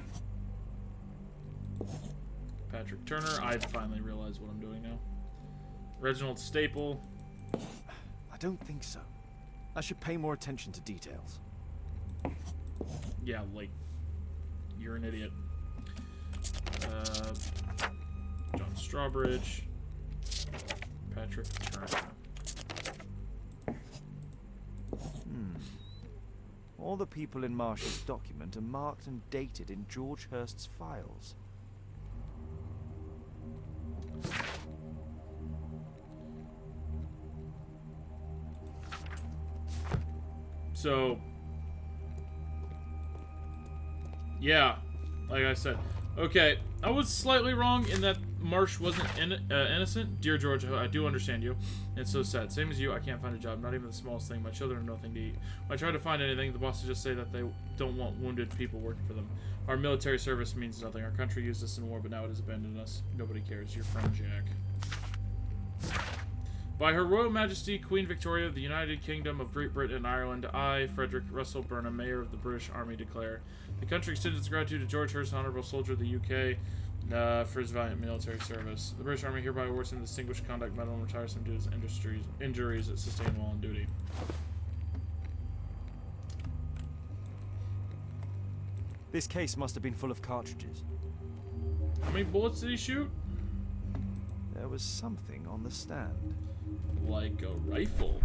Patrick Turner. I finally realized what I'm doing now. Reginald Staple. I don't think so. I should pay more attention to details. Yeah, like, you're an idiot. John Strawbridge. Patrick Turner. All the people in Marshall's document are marked and dated in George Hurst's files. So, yeah, like I said. Okay, I was slightly wrong in that Marsh wasn't innocent. Dear George, I do understand you. It's so sad. Same as you, I can't find a job, not even the smallest thing. My children have nothing to eat. When I try to find anything, the bosses just say that they don't want wounded people working for them. Our military service means nothing. Our country used us in war, but now it has abandoned us. Nobody cares. Your friend, Jack. By Her Royal Majesty Queen Victoria of the United Kingdom of Great Britain and Ireland, I, Frederick Russell Burnham, Mayor of the British Army, declare the country extends its gratitude to George Hurst, Honourable Soldier of the UK, for his valiant military service. The British Army hereby awards him the Distinguished Conduct Medal and retires him due to his injuries sustained while on duty. This case must have been full of cartridges. How many bullets did he shoot? There was something on the stand. Like a rifle.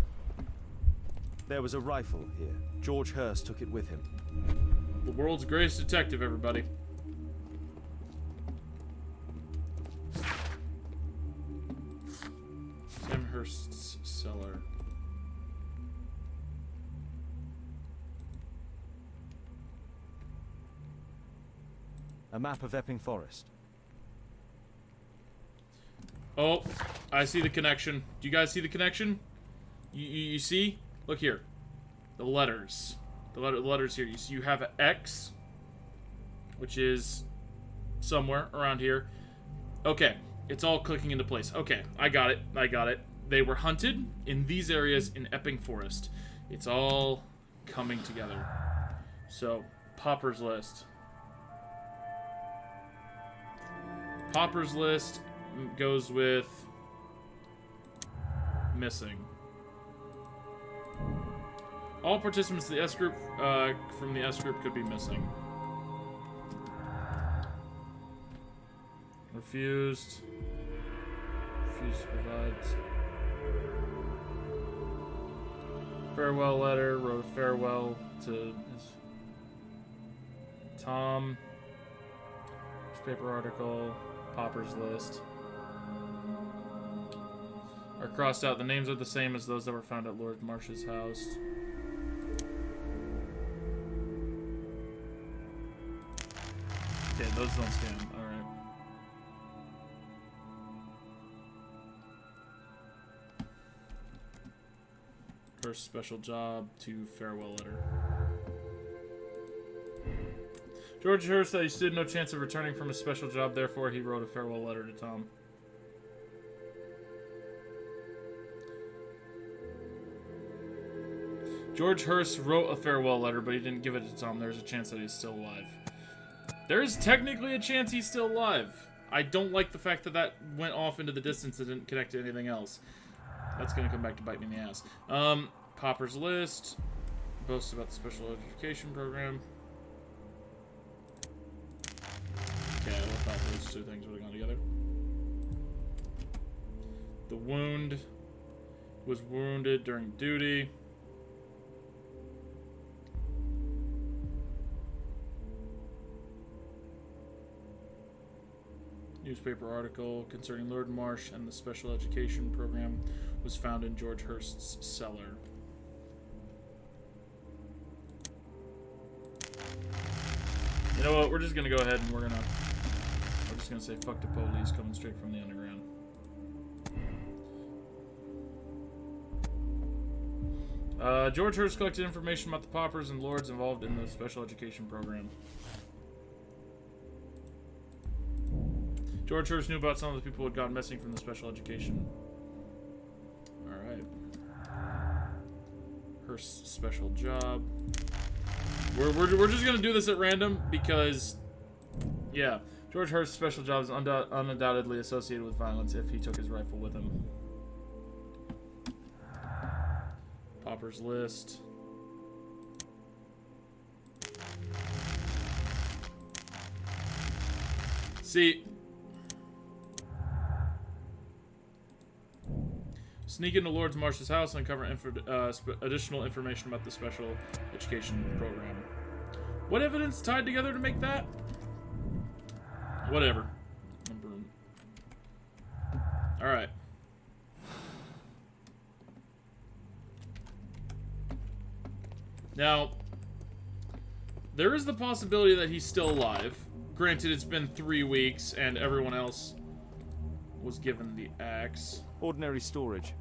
There was a rifle here. George Hurst took it with him. The world's greatest detective, everybody. Sam Hurst's cellar. A map of Epping Forest. Oh, I see the connection. Do you guys see the connection? You see? Look here. The letters. The letters here. You see, you have an X, which is somewhere around here. Okay, it's all clicking into place. Okay, I got it. I got it. They were hunted in these areas in Epping Forest. It's all coming together. So, Popper's List. Popper's List goes with missing. All participants in the S group from the S group could be missing. Refused. Refused to provide. Farewell letter. Wrote farewell to his Tom. Newspaper article. Popper's List. Are crossed out. The names are the same as those that were found at Lord Marsh's house. Okay, those don't scan. Alright. First special job to farewell letter. George Hurst said he stood no chance of returning from his special job, therefore he wrote a farewell letter to Tom. George Hurst wrote a farewell letter, but he didn't give it to Tom. There's a chance that he's still alive. There is technically a chance he's still alive. I don't like the fact that that went off into the distance and didn't connect to anything else. That's going to come back to bite me in the ass. Popper's List. Boasts about the special education program. Okay, I thought those two things would have gone together. The wound. Was wounded during duty. Newspaper article concerning Lord Marsh and the special education program was found in George Hurst's cellar. You know what? We're just gonna go ahead and we're just gonna say fuck the police coming straight from the underground. George Hurst collected information about the paupers and lords involved in the special education program. George Hurst knew about some of the people who had gone missing from the special education. Alright. Hurst's special job. We're just gonna do this at random because, yeah, George Hurst's special job is undoubtedly associated with violence if he took his rifle with him. Popper's List. See, sneak into Lord Marsh's house and uncover additional information about the special education program. What evidence tied together to make that? Whatever. Alright. . Now, there is the possibility that he's still alive. Granted, it's been 3 weeks, and everyone else was given the axe. Ordinary storage.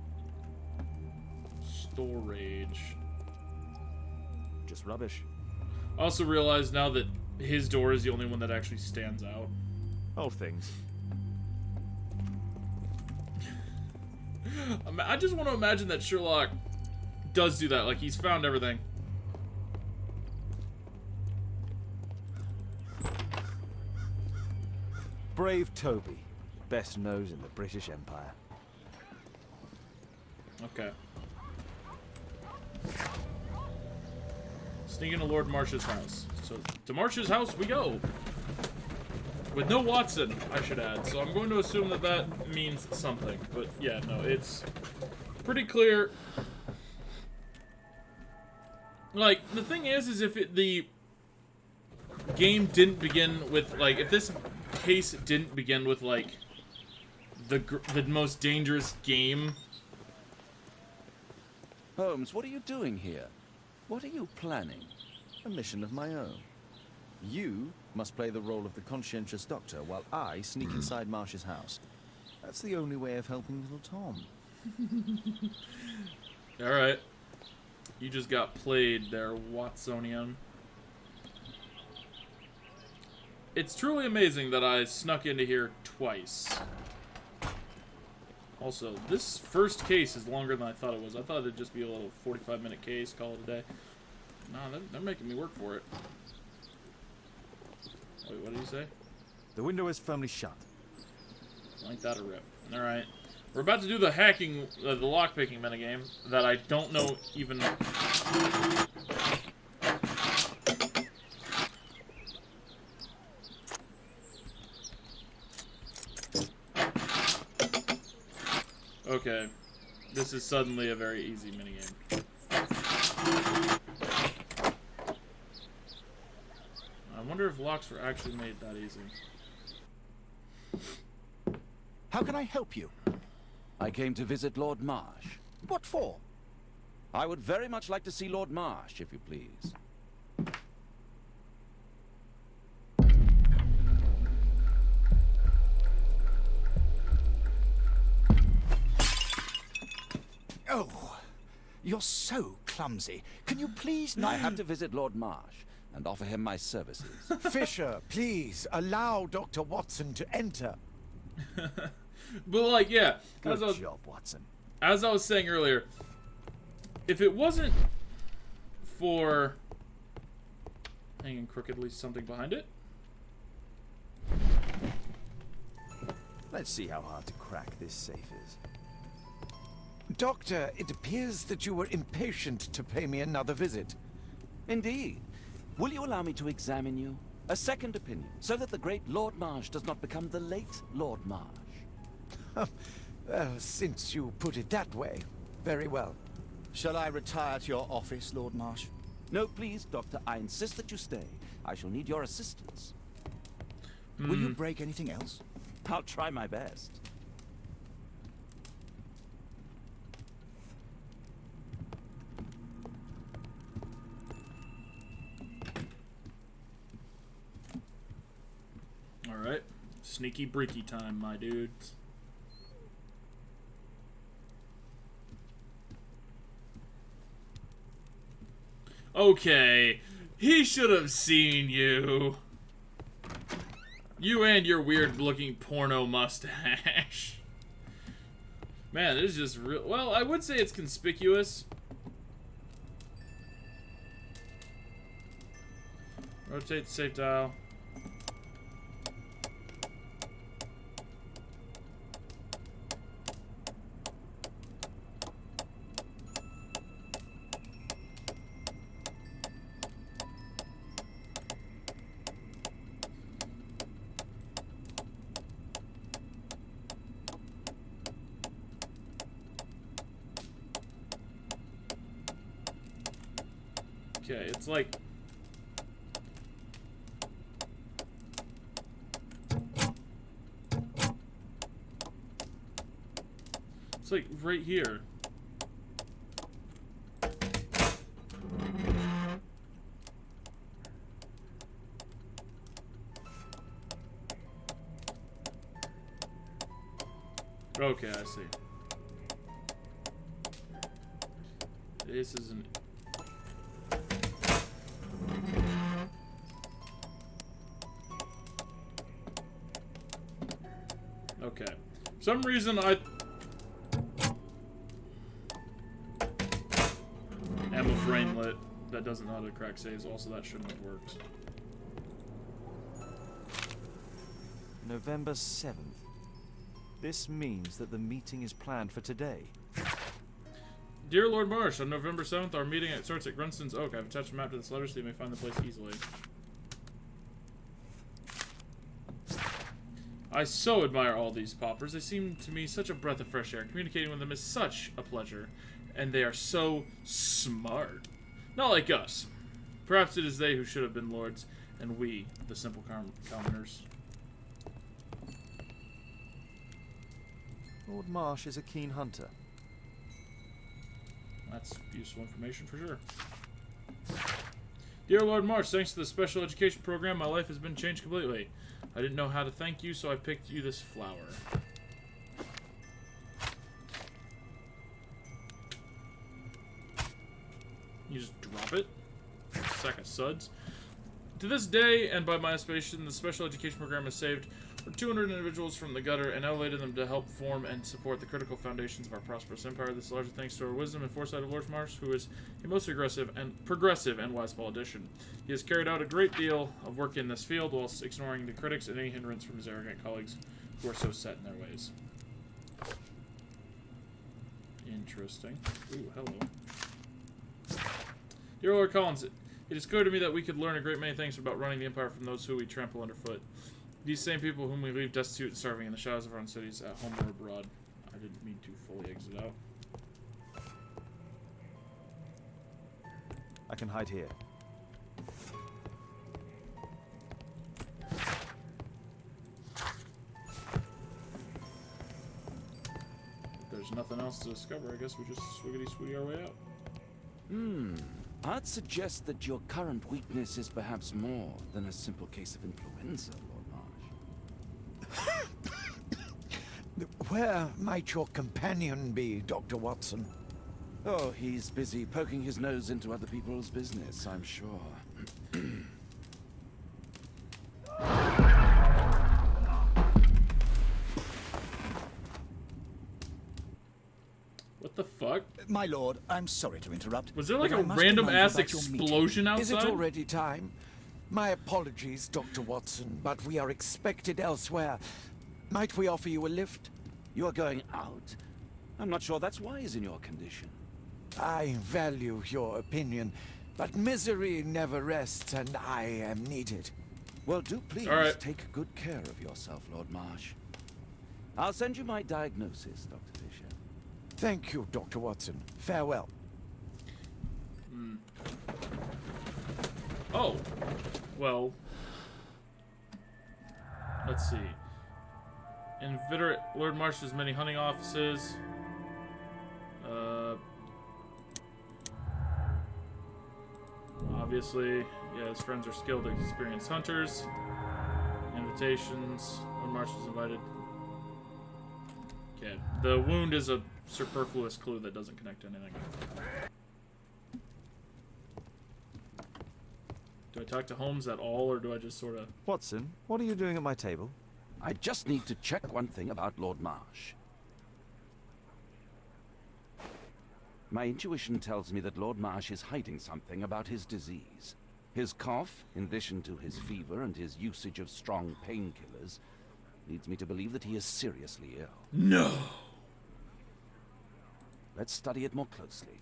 Storage. Just rubbish. I also realize now that his door is the only one that actually stands out. Old things. I just want to imagine that Sherlock does do that. Like, he's found everything. Brave Toby. Best nose in the British Empire. Okay. Sneak into Lord Marsh's house. So, to Marsh's house we go! With no Watson, I should add. So I'm going to assume that that means something. But yeah, no, it's pretty clear. Like, the thing is if the game didn't begin with, like, if this case didn't begin with, like, the most dangerous game. Holmes, what are you doing here? What are you planning? A mission of my own. You must play the role of the conscientious doctor while I sneak inside Marsh's house. That's the only way of helping little Tom. Alright. You just got played there, Watsonian. It's truly amazing that I snuck into here twice. Also, this first case is longer than I thought it was. I thought it'd just be a little 45-minute case, call it a day. No, they're making me work for it. Wait, what did you say? The window is firmly shut. Like that a rip. Alright. We're about to do the hacking, the lockpicking minigame that I don't know even... Okay. This is suddenly a very easy minigame. I wonder if locks were actually made that easy. How can I help you? I came to visit Lord Marsh. What for? I would very much like to see Lord Marsh, if you please. Oh, you're so clumsy. Can you please not... I have to visit Lord Marsh and offer him my services. Fisher, please, allow Dr. Watson to enter. But, like, yeah. Good job, Watson. As I was saying earlier, if it wasn't for hanging crookedly something behind it. Let's see how hard to crack this safe is. Doctor, it appears that you were impatient to pay me another visit. Indeed. Will you allow me to examine you? A second opinion, so that the great Lord Marsh does not become the late Lord Marsh. Well, since you put it that way, very well. Shall I retire to your office, Lord Marsh? No, please, Doctor. I insist that you stay. I shall need your assistance. Will you break anything else? I'll try my best. Alright. Sneaky breaky time, my dudes. Okay. He should have seen you. You and your weird-looking porno mustache. Man, this is just real... Well, I would say it's conspicuous. Rotate the safe dial. Okay, it's like... It's like right here. Okay, I see. This is an... Okay. For some reason, I... Ammo frame lit. That doesn't know how to crack saves. Also, that shouldn't have worked. November 7th. This means that the meeting is planned for today. Dear Lord Marsh, on November 7th, our meeting starts at Grunston's Oak. I've attached a map to this letter so you may find the place easily. I so admire all these paupers. They seem to me such a breath of fresh air. Communicating with them is such a pleasure. And they are so smart. Not like us. Perhaps it is they who should have been lords, and we, the simple commoners. Lord Marsh is a keen hunter. That's useful information for sure. Dear Lord Marsh, thanks to the special education program, my life has been changed completely. I didn't know how to thank you, so I picked you this flower. You just drop it? Sack of suds. To this day, and by my estimation, the special education program has saved 200 individuals from the gutter and elevated them to help form and support the critical foundations of our prosperous empire. This is largely thanks to our wisdom and foresight of Lord Marsh, who is a most progressive and wise politician. He has carried out a great deal of work in this field, whilst ignoring the critics and any hindrance from his arrogant colleagues who are so set in their ways. Interesting. Ooh, hello. Dear Lord Collins, it is clear to me that we could learn a great many things about running the empire from those who we trample underfoot. These same people whom we leave destitute and starving in the shadows of our own cities, at home or abroad. I didn't mean to fully exit out. I can hide here. If there's nothing else to discover, I guess we just swiggity-swooty our way out. I'd suggest that your current weakness is perhaps more than a simple case of influenza, Lord Marsh. Where might your companion be, Dr. Watson? Oh, he's busy poking his nose into other people's business, I'm sure. What the fuck? My lord, I'm sorry to interrupt. Was there like a random-ass explosion outside? Is it already time? My apologies, Dr. Watson, but we are expected elsewhere. Might we offer you a lift? You're going out? I'm not sure that's wise in your condition. I value your opinion, but misery never rests, and I am needed. Well, do please take good care of yourself, Lord Marsh. I'll send you my diagnosis, Dr. Fisher. Thank you, Dr. Watson. Farewell. Oh. Well. Let's see. Inveterate Lord Marsh has many hunting offices. Obviously, yeah, his friends are skilled, experienced hunters. Invitations. Lord Marsh was invited. Okay. The wound is a superfluous clue that doesn't connect to anything. Do I talk to Holmes at all, or do I just sort of... Watson, what are you doing at my table? I just need to check one thing about Lord Marsh. My intuition tells me that Lord Marsh is hiding something about his disease. His cough, in addition to his fever and his usage of strong painkillers, leads me to believe that he is seriously ill. No! Let's study it more closely.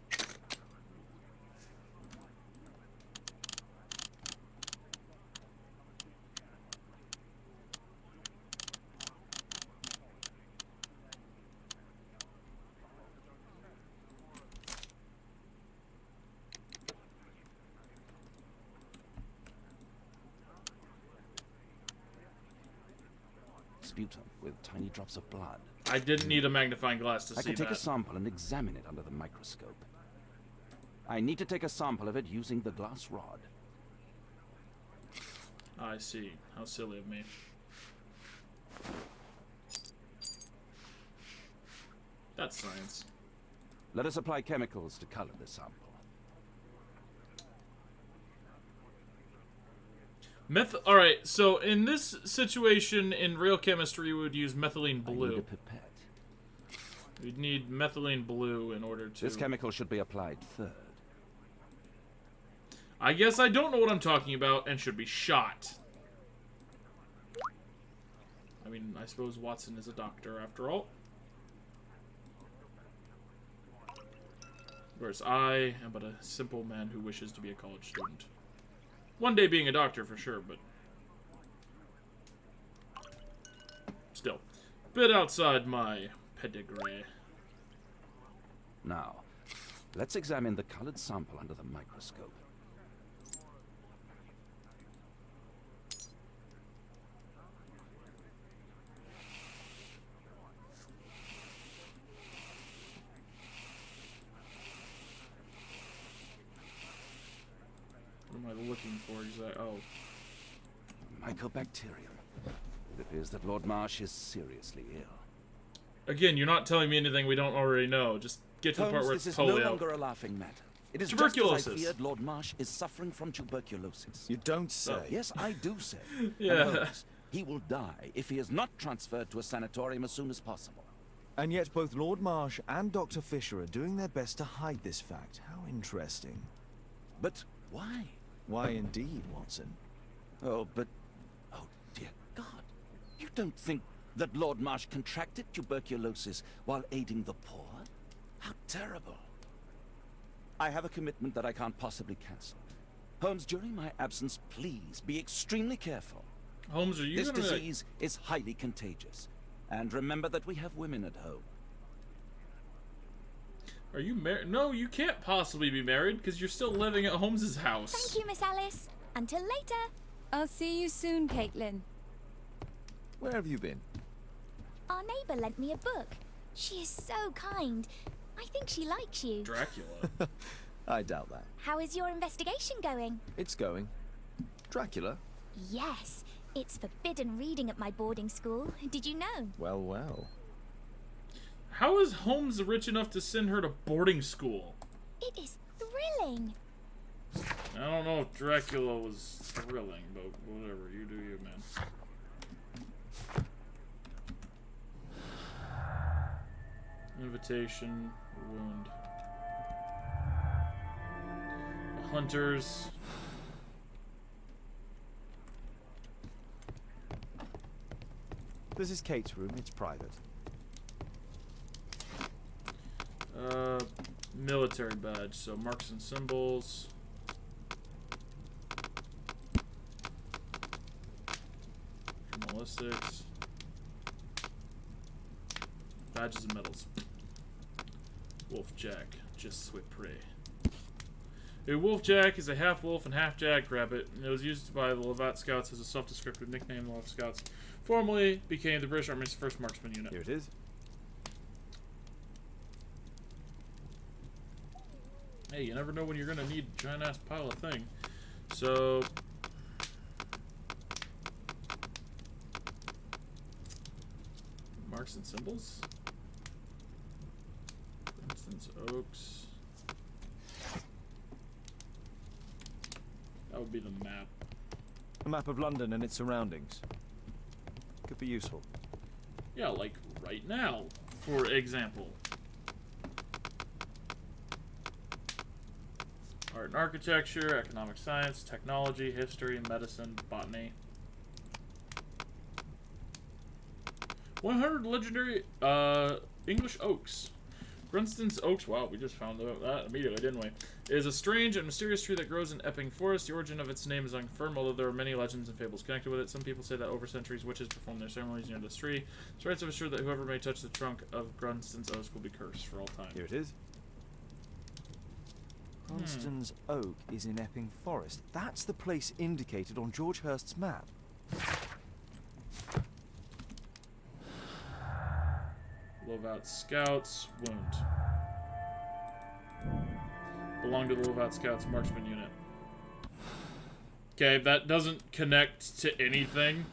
Sputum with tiny drops of blood. I didn't need a magnifying glass to see that. I can take a sample and examine it under the microscope. I need to take a sample of it using the glass rod. I see. How silly of me. math science. Let us apply chemicals to color the sample. Alright, so in this situation, in real chemistry, we would use methylene blue. I need a pipette. We'd need methylene blue in order to... This chemical should be applied third. I guess I don't know what I'm talking about and should be shot. I mean, I suppose Watson is a doctor after all. Whereas I am but a simple man who wishes to be a college student. One day being a doctor for sure, but... still. Bit outside my pedigree. Now, let's examine the colored sample under the microscope. What am I looking for exactly? Oh. Mycobacterium. It appears that Lord Marsh is seriously ill. Again, you're not telling me anything we don't already know. Just get to the part where it's this is polio. no longer a laughing matter. It is tuberculosis. Just as I feared, Lord Marsh is suffering from tuberculosis. You don't say. Oh. Yes, I do say. Yeah. And Holmes, he will die if he is not transferred to a sanatorium as soon as possible. And yet both Lord Marsh and Dr. Fisher are doing their best to hide this fact. How interesting. But why? Why indeed, Watson? Oh, but... oh, dear God. You don't think that Lord Marsh contracted tuberculosis while aiding the poor? How terrible. I have a commitment that I can't possibly cancel. Holmes, during my absence, please be extremely careful. Holmes, are you This gonna... disease is highly contagious. And remember that we have women at home. Are you married? No, you can't possibly be married because you're still living at Holmes's house. Thank you, Miss Alice. Until later. I'll see you soon, Caitlin. Where have you been? Our neighbor lent me a book. She is so kind. I think she likes you. Dracula. I doubt that. How is your investigation going? It's going. Dracula? Yes. It's forbidden reading at my boarding school. Did you know? Well, well. How is Holmes rich enough to send her to boarding school? It is thrilling. I don't know if Dracula was thrilling, but whatever. You do you, man. Invitation, wound. Hunters. This is Kate's room. It's private. Military badge. So marks and symbols. Criminalistics. Badges and medals. Wolfjack. Just sweet prey. A wolfjack is a half wolf and half jackrabbit, and it was used by the Lovat Scouts as a self-descriptive nickname. The Lovat Scouts formerly became the British Army's first marksman unit. Here it is. Hey, you never know when you're gonna need a giant-ass pile of thing. So... marks and symbols? For instance, oaks. That would be the map. A map of London and its surroundings. Could be useful. Yeah, like right now, for example. Art and architecture, economic science, technology, history, medicine, botany. 100 legendary English oaks. Grunston's oaks, wow, we just found out that immediately, didn't we? Is a strange and mysterious tree that grows in Epping Forest. The origin of its name is unconfirmed, although there are many legends and fables connected with it. Some people say that over centuries, witches perform their ceremonies near this tree. Spirits have assured that whoever may touch the trunk of Grunston's oak will be cursed for all time. Here it is. Grunston's oak is in Epping Forest. That's the place indicated on George Hurst's map. Lovat Scouts, wound. Belong to the Lovat Scouts marksman unit. Okay, that doesn't connect to anything.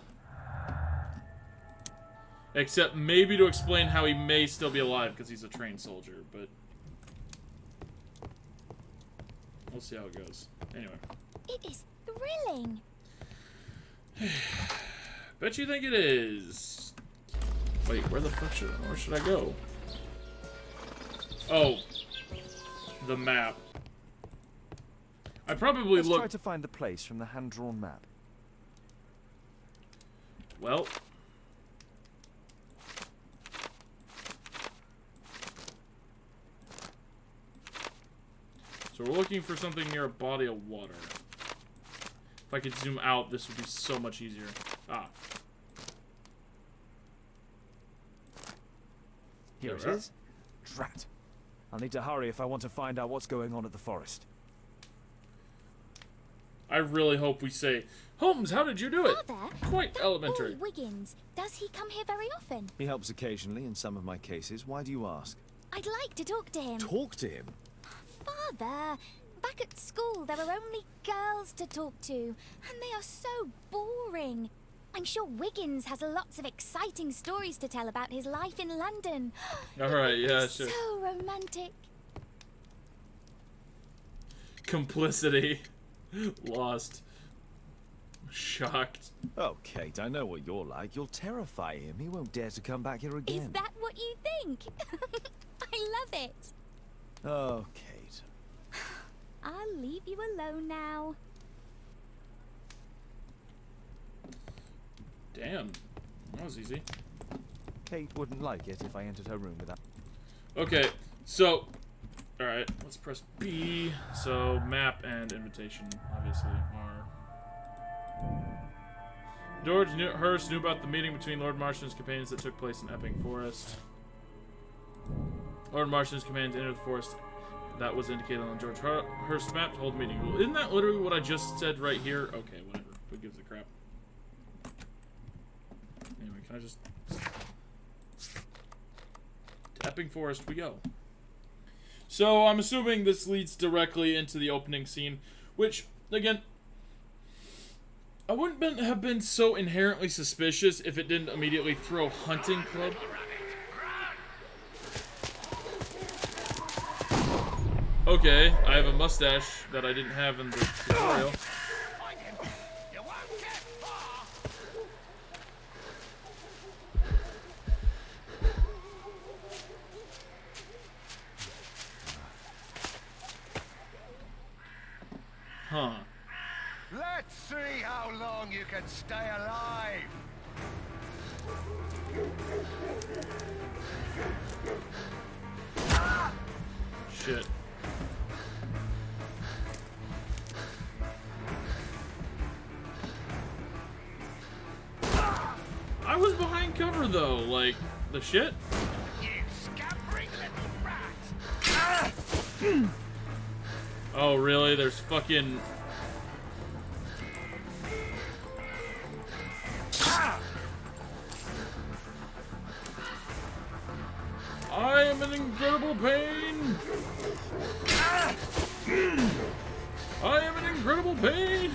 Except maybe to explain how he may still be alive because he's a trained soldier, but we'll see how it goes. Anyway. It is thrilling. Bet you think it is. Wait, where the fuck should I go? Oh, the map. I probably Let's try to find the place from the hand-drawn map. Well. So we're looking for something near a body of water. If I could zoom out, this would be so much easier. Ah. Here it is. Drat. I'll need to hurry if I want to find out what's going on at the forest. I really hope we say, Holmes, how did you do it? Father, Quite elementary. Boy Wiggins, does he come here very often? He helps occasionally in some of my cases. Why do you ask? I'd like to talk to him. Talk to him? Father, back at school there are only girls to talk to, and they are so boring. I'm sure Wiggins has lots of exciting stories to tell about his life in London. Alright, yeah, sure. So romantic. Complicity. Lost. Shocked. Oh, Kate, I know what you're like. You'll terrify him. He won't dare to come back here again. Is that what you think? I love it. Oh, Kate. I'll leave you alone now. Damn. That was easy. Kate wouldn't like it if I entered her room without... Okay, so... Alright, let's press B. So, map and invitation, obviously, are... George Hurst knew about the meeting between Lord Marston and his companions that took place in Epping Forest. Lord Marston's companions entered the forest that was indicated on George Hurst's map to hold a meeting. Well, isn't that literally what I just said right here? Okay, whatever. Who gives a crap? Anyway, can I just... To Epping Forest we go. So, I'm assuming this leads directly into the opening scene, which, again, I wouldn't have been so inherently suspicious if it didn't immediately throw Hunting Club. Okay, I have a mustache that I didn't have in the tutorial. Huh. Let's see how long you can stay alive. Shit. I was behind cover though, like, the shit? You scampering little rat! Oh, really? There's fucking... I am in incredible pain! I am in incredible pain!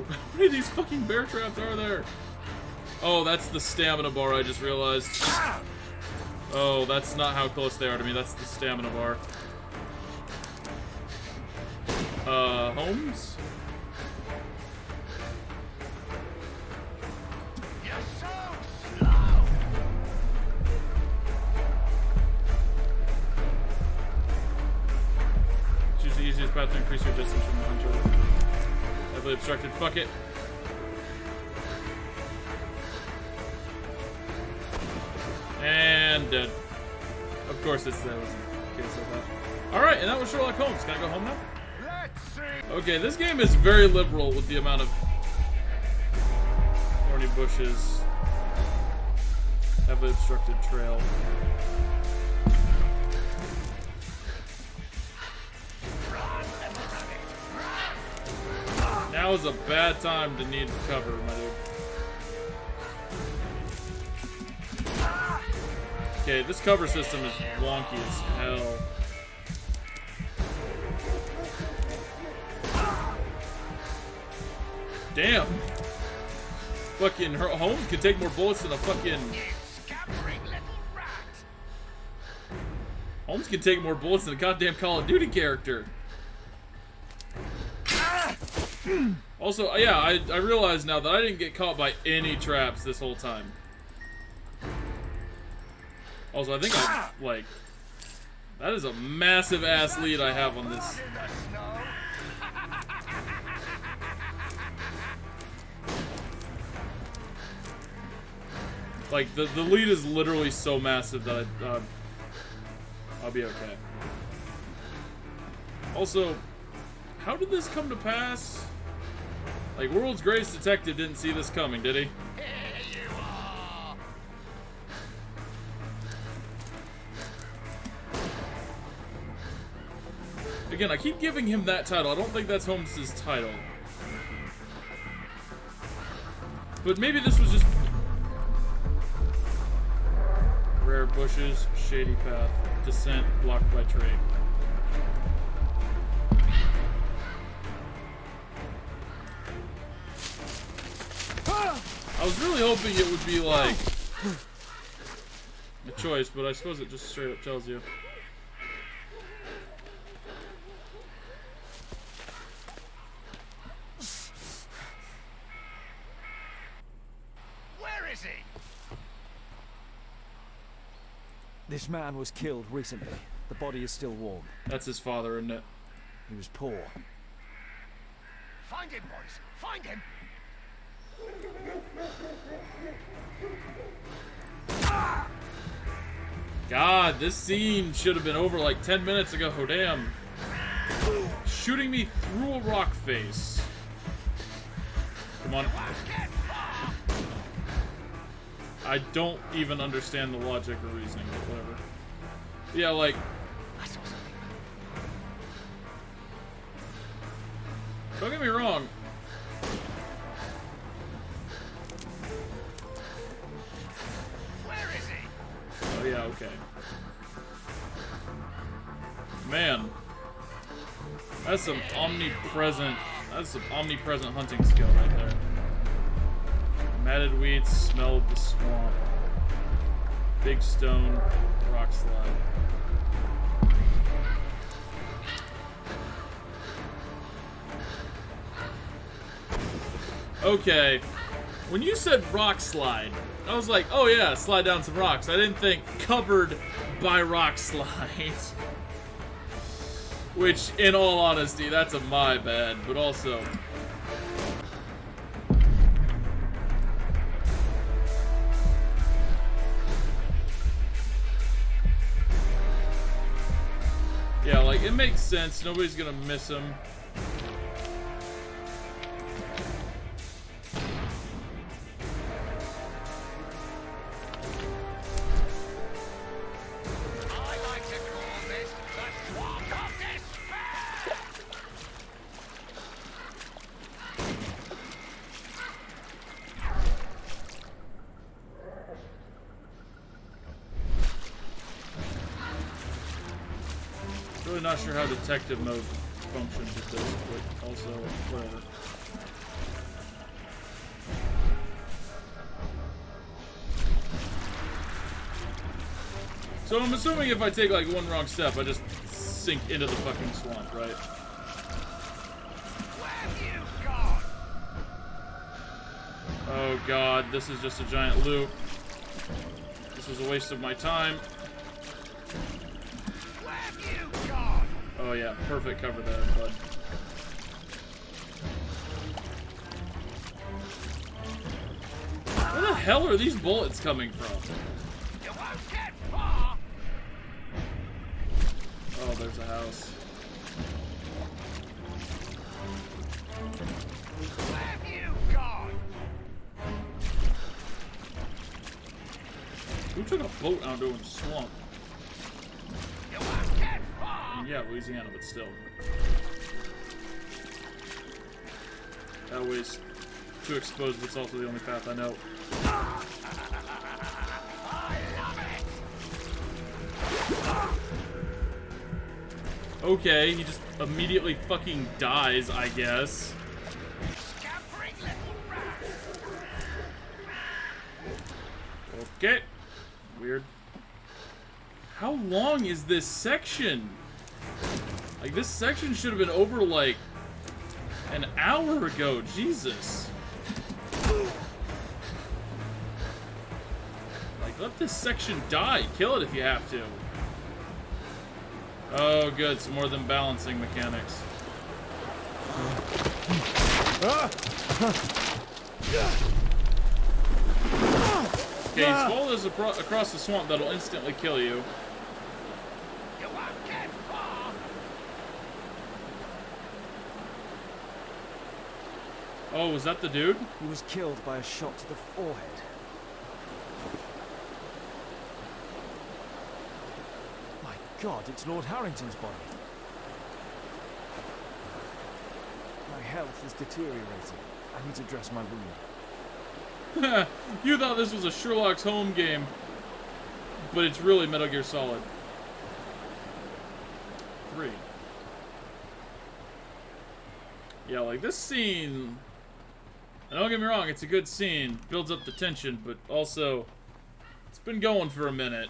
How many of these fucking bear traps are there? Oh, that's the stamina bar, I just realized. Oh, that's not how close they are to me, that's the stamina bar. Holmes? You're so slow! Choose the easiest path to increase your distance from the hunter. Heavily obstructed, fuck it. And dead. Of course that was the case of that. Alright, and that was Sherlock Holmes. Can I go home now? Okay, this game is very liberal with the amount of thorny bushes. Heavily obstructed trail. Now is a bad time to need cover, my dude. Okay, this cover system is wonky as hell. Damn. Fucking Holmes can take more bullets than a fucking Holmes can take more bullets than a goddamn Call of Duty character. Also, yeah, I realize now that I didn't get caught by any traps this whole time. Also, I think I'm, like... That is a massive ass lead I have on this. Like, the lead is literally so massive that I'll be okay. Also, how did this come to pass? Like, World's Greatest Detective didn't see this coming, did he? Again, I keep giving him that title. I don't think that's Holmes' title. But maybe this was just... Rare bushes, shady path, descent blocked by tree. I was really hoping it would be like a choice, but I suppose it just straight up tells you. Where is he? This man was killed recently. The body is still warm. That's his father, isn't it? He was poor. Find him, boys! Find him! God, this scene should have been over like 10 minutes ago. Oh, damn. Shooting me through a rock face. Come on. I don't even understand the logic or reasoning, but whatever. Yeah, like... Don't get me wrong. Where is he? Oh yeah, okay. Man. That's some omnipresent hunting skill right there. Matted weeds, smell of the swamp. Big stone, rock slide. Okay. When you said rock slide, I was like, oh yeah, slide down some rocks. I didn't think covered by rock slides. Which, in all honesty, that's a my bad, but also... Yeah, like, it makes sense. Nobody's gonna miss him. Not sure how detective mode functions with this, but also whatever. So I'm assuming if I take like one wrong step, I just sink into the fucking swamp, right? Oh god, this is just a giant loop. This was a waste of my time. Oh yeah, perfect cover there, bud. Where the hell are these bullets coming from? You won't get far. Oh, there's a house. Where have you gone? Who took a boat out into a swamp? You won't get far. Yeah, Louisiana, but still. That way's too exposed, but it's also the only path I know. Okay, he just immediately fucking dies, I guess. Okay. Weird. How long is this section? Like, this section should have been over, like, an hour ago. Jesus. Like, let this section die. Kill it if you have to. Oh, good. Some more than balancing mechanics. Okay, you swallow this across the swamp, that'll instantly kill you. Oh, was that the dude? He was killed by a shot to the forehead. My God, it's Lord Harrington's body. My health is deteriorating. I need to dress my wound. You thought this was a Sherlock Holmes game, but it's really Metal Gear Solid 3. Yeah, like this scene, and don't get me wrong, it's a good scene, builds up the tension, but also, it's been going for a minute.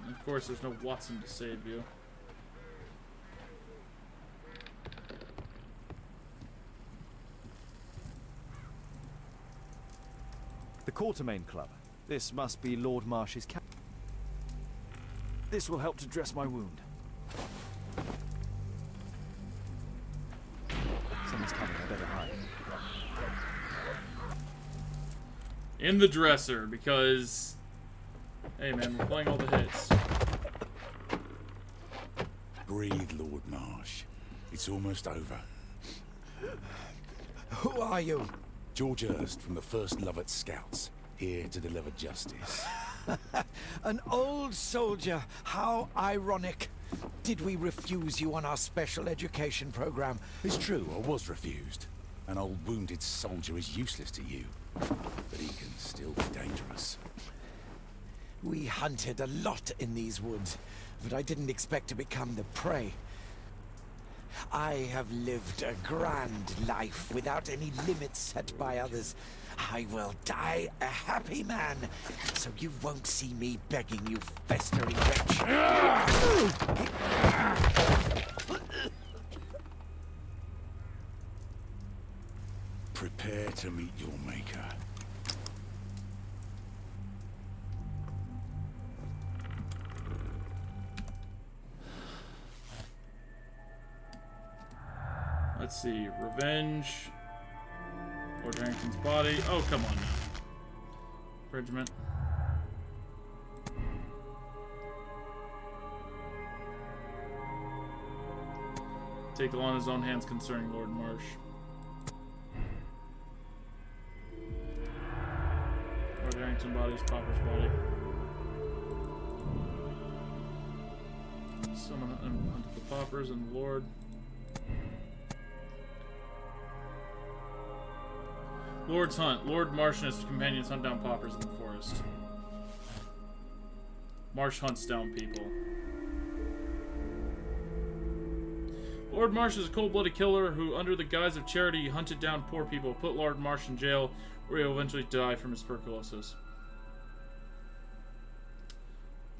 And of course, there's no Watson to save you. The Quartermain Club. This must be Lord Marsh's camp. This will help to dress my wound. Someone's coming, I better hide. In the dresser, because... Hey man, we're playing all the hits. Breathe, Lord Marsh. It's almost over. Who are you? George Hurst from the 1st Lovett Scouts, here to deliver justice. An old soldier. How ironic. Did we refuse you on our special education program? It's true, I was refused. An old wounded soldier is useless to you, but he can still be dangerous. We hunted a lot in these woods, but I didn't expect to become the prey. I have lived a grand life without any limits set by others. I will die a happy man, so you won't see me begging you, festering wretch. Prepare to meet your maker. Let's see, revenge. Lord Harrington's body. Oh, come on now. Regiment. Take the law in his own hands concerning Lord Marsh. Lord Harrington body is Popper's body. Summon unto the Poppers and the Lord. Lord's hunt. Lord Marsh and his companions hunt down Poppers in the forest. Marsh hunts down people. Lord Marsh is a cold-blooded killer who, under the guise of charity, hunted down poor people, put Lord Marsh in jail, where he will eventually die from his tuberculosis.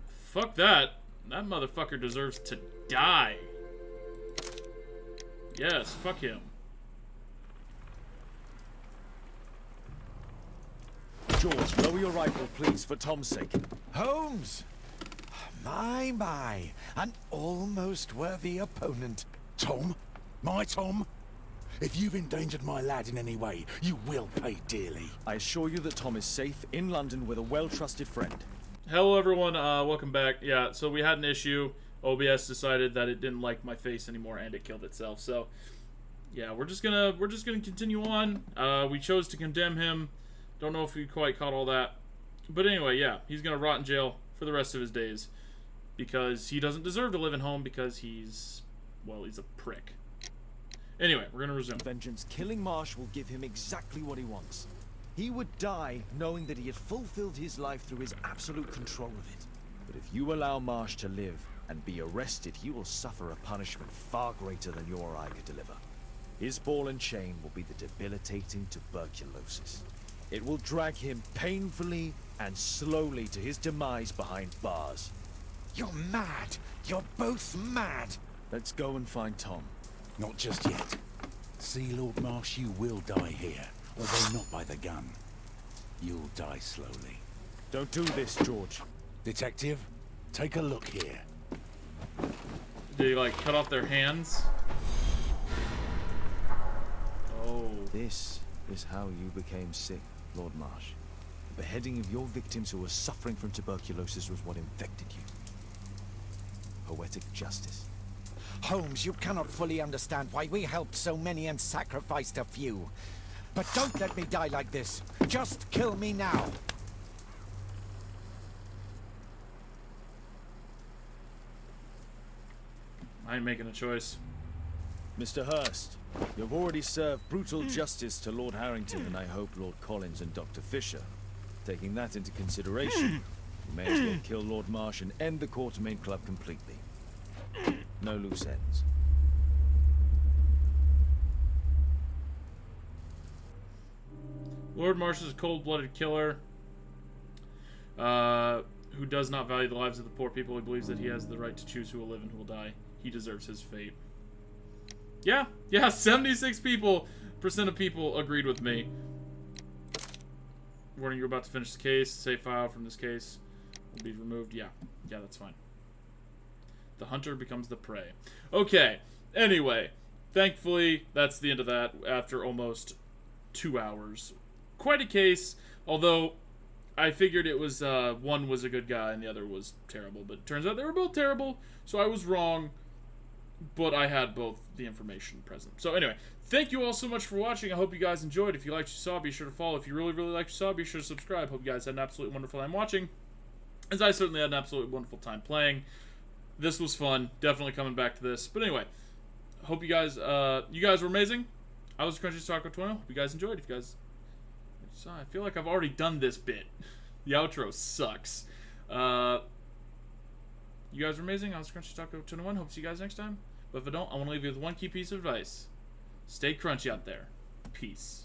Fuck that. That motherfucker deserves to die. Yes, fuck him. George, lower your rifle, please, for Tom's sake. Holmes! My, an almost worthy opponent. Tom? My Tom? If you've endangered my lad in any way, you will pay dearly. I assure you that Tom is safe in London with a well-trusted friend. Hello everyone, welcome back. Yeah, so we had an issue. OBS decided that it didn't like my face anymore and it killed itself. So, yeah, we're just gonna continue on. We chose to condemn him. Don't know if we quite caught all that. But anyway, yeah, he's gonna rot in jail for the rest of his days. Because he doesn't deserve to live in home because he's, well, he's a prick. Anyway, we're gonna resume. Vengeance. Killing Marsh will give him exactly what he wants. He would die knowing that he had fulfilled his life through his absolute control of it. But if you allow Marsh to live and be arrested, he will suffer a punishment far greater than you or I could deliver. His ball and chain will be the debilitating tuberculosis. It will drag him painfully and slowly to his demise behind bars. You're mad! You're both mad! Let's go and find Tom. Not just yet. See, Lord Marsh, you will die here. Although not by the gun. You'll die slowly. Don't do this, George. Detective, take a look here. Did he, like, cut off their hands? Oh. This is how you became sick, Lord Marsh. The beheading of your victims who were suffering from tuberculosis was what infected you. Poetic justice. Holmes, you cannot fully understand why we helped so many and sacrificed a few. But don't let me die like this. Just kill me now. I ain't making a choice. Mr. Hurst, you've already served brutal justice to Lord Harrington and I hope Lord Collins and Dr. Fisher. Taking that into consideration, you may as well kill Lord Marsh and end the Quartermain Club completely. No loose ends. Lord Marsh is a cold-blooded killer who does not value the lives of the poor people. He believes that he has the right to choose who will live and who will die. He deserves his fate. Yeah, 76% of people agreed with me. Warning, you're about to finish the case. Save file from this case will be removed. Yeah, that's fine. The hunter becomes the prey. Okay, anyway, thankfully, that's the end of that after almost 2 hours. Quite a case, although I figured it was, one was a good guy and the other was terrible, but it turns out they were both terrible, so I was wrong, but I had both the information present. So anyway, thank you all so much for watching. I hope you guys enjoyed. If you liked what you saw, be sure to follow. If you really, really liked what you saw, be sure to subscribe. Hope you guys had an absolutely wonderful time watching, as I certainly had an absolutely wonderful time playing. This was fun. Definitely coming back to this. But anyway, hope you guys were amazing. I was Crunchy Taco 20. Hope you guys enjoyed. If you guys I feel like I've already done this bit. The outro sucks. You guys were amazing. I was Crunchy Taco 21. Hope to see you guys next time. But if I don't, I want to leave you with one key piece of advice. Stay crunchy out there. Peace.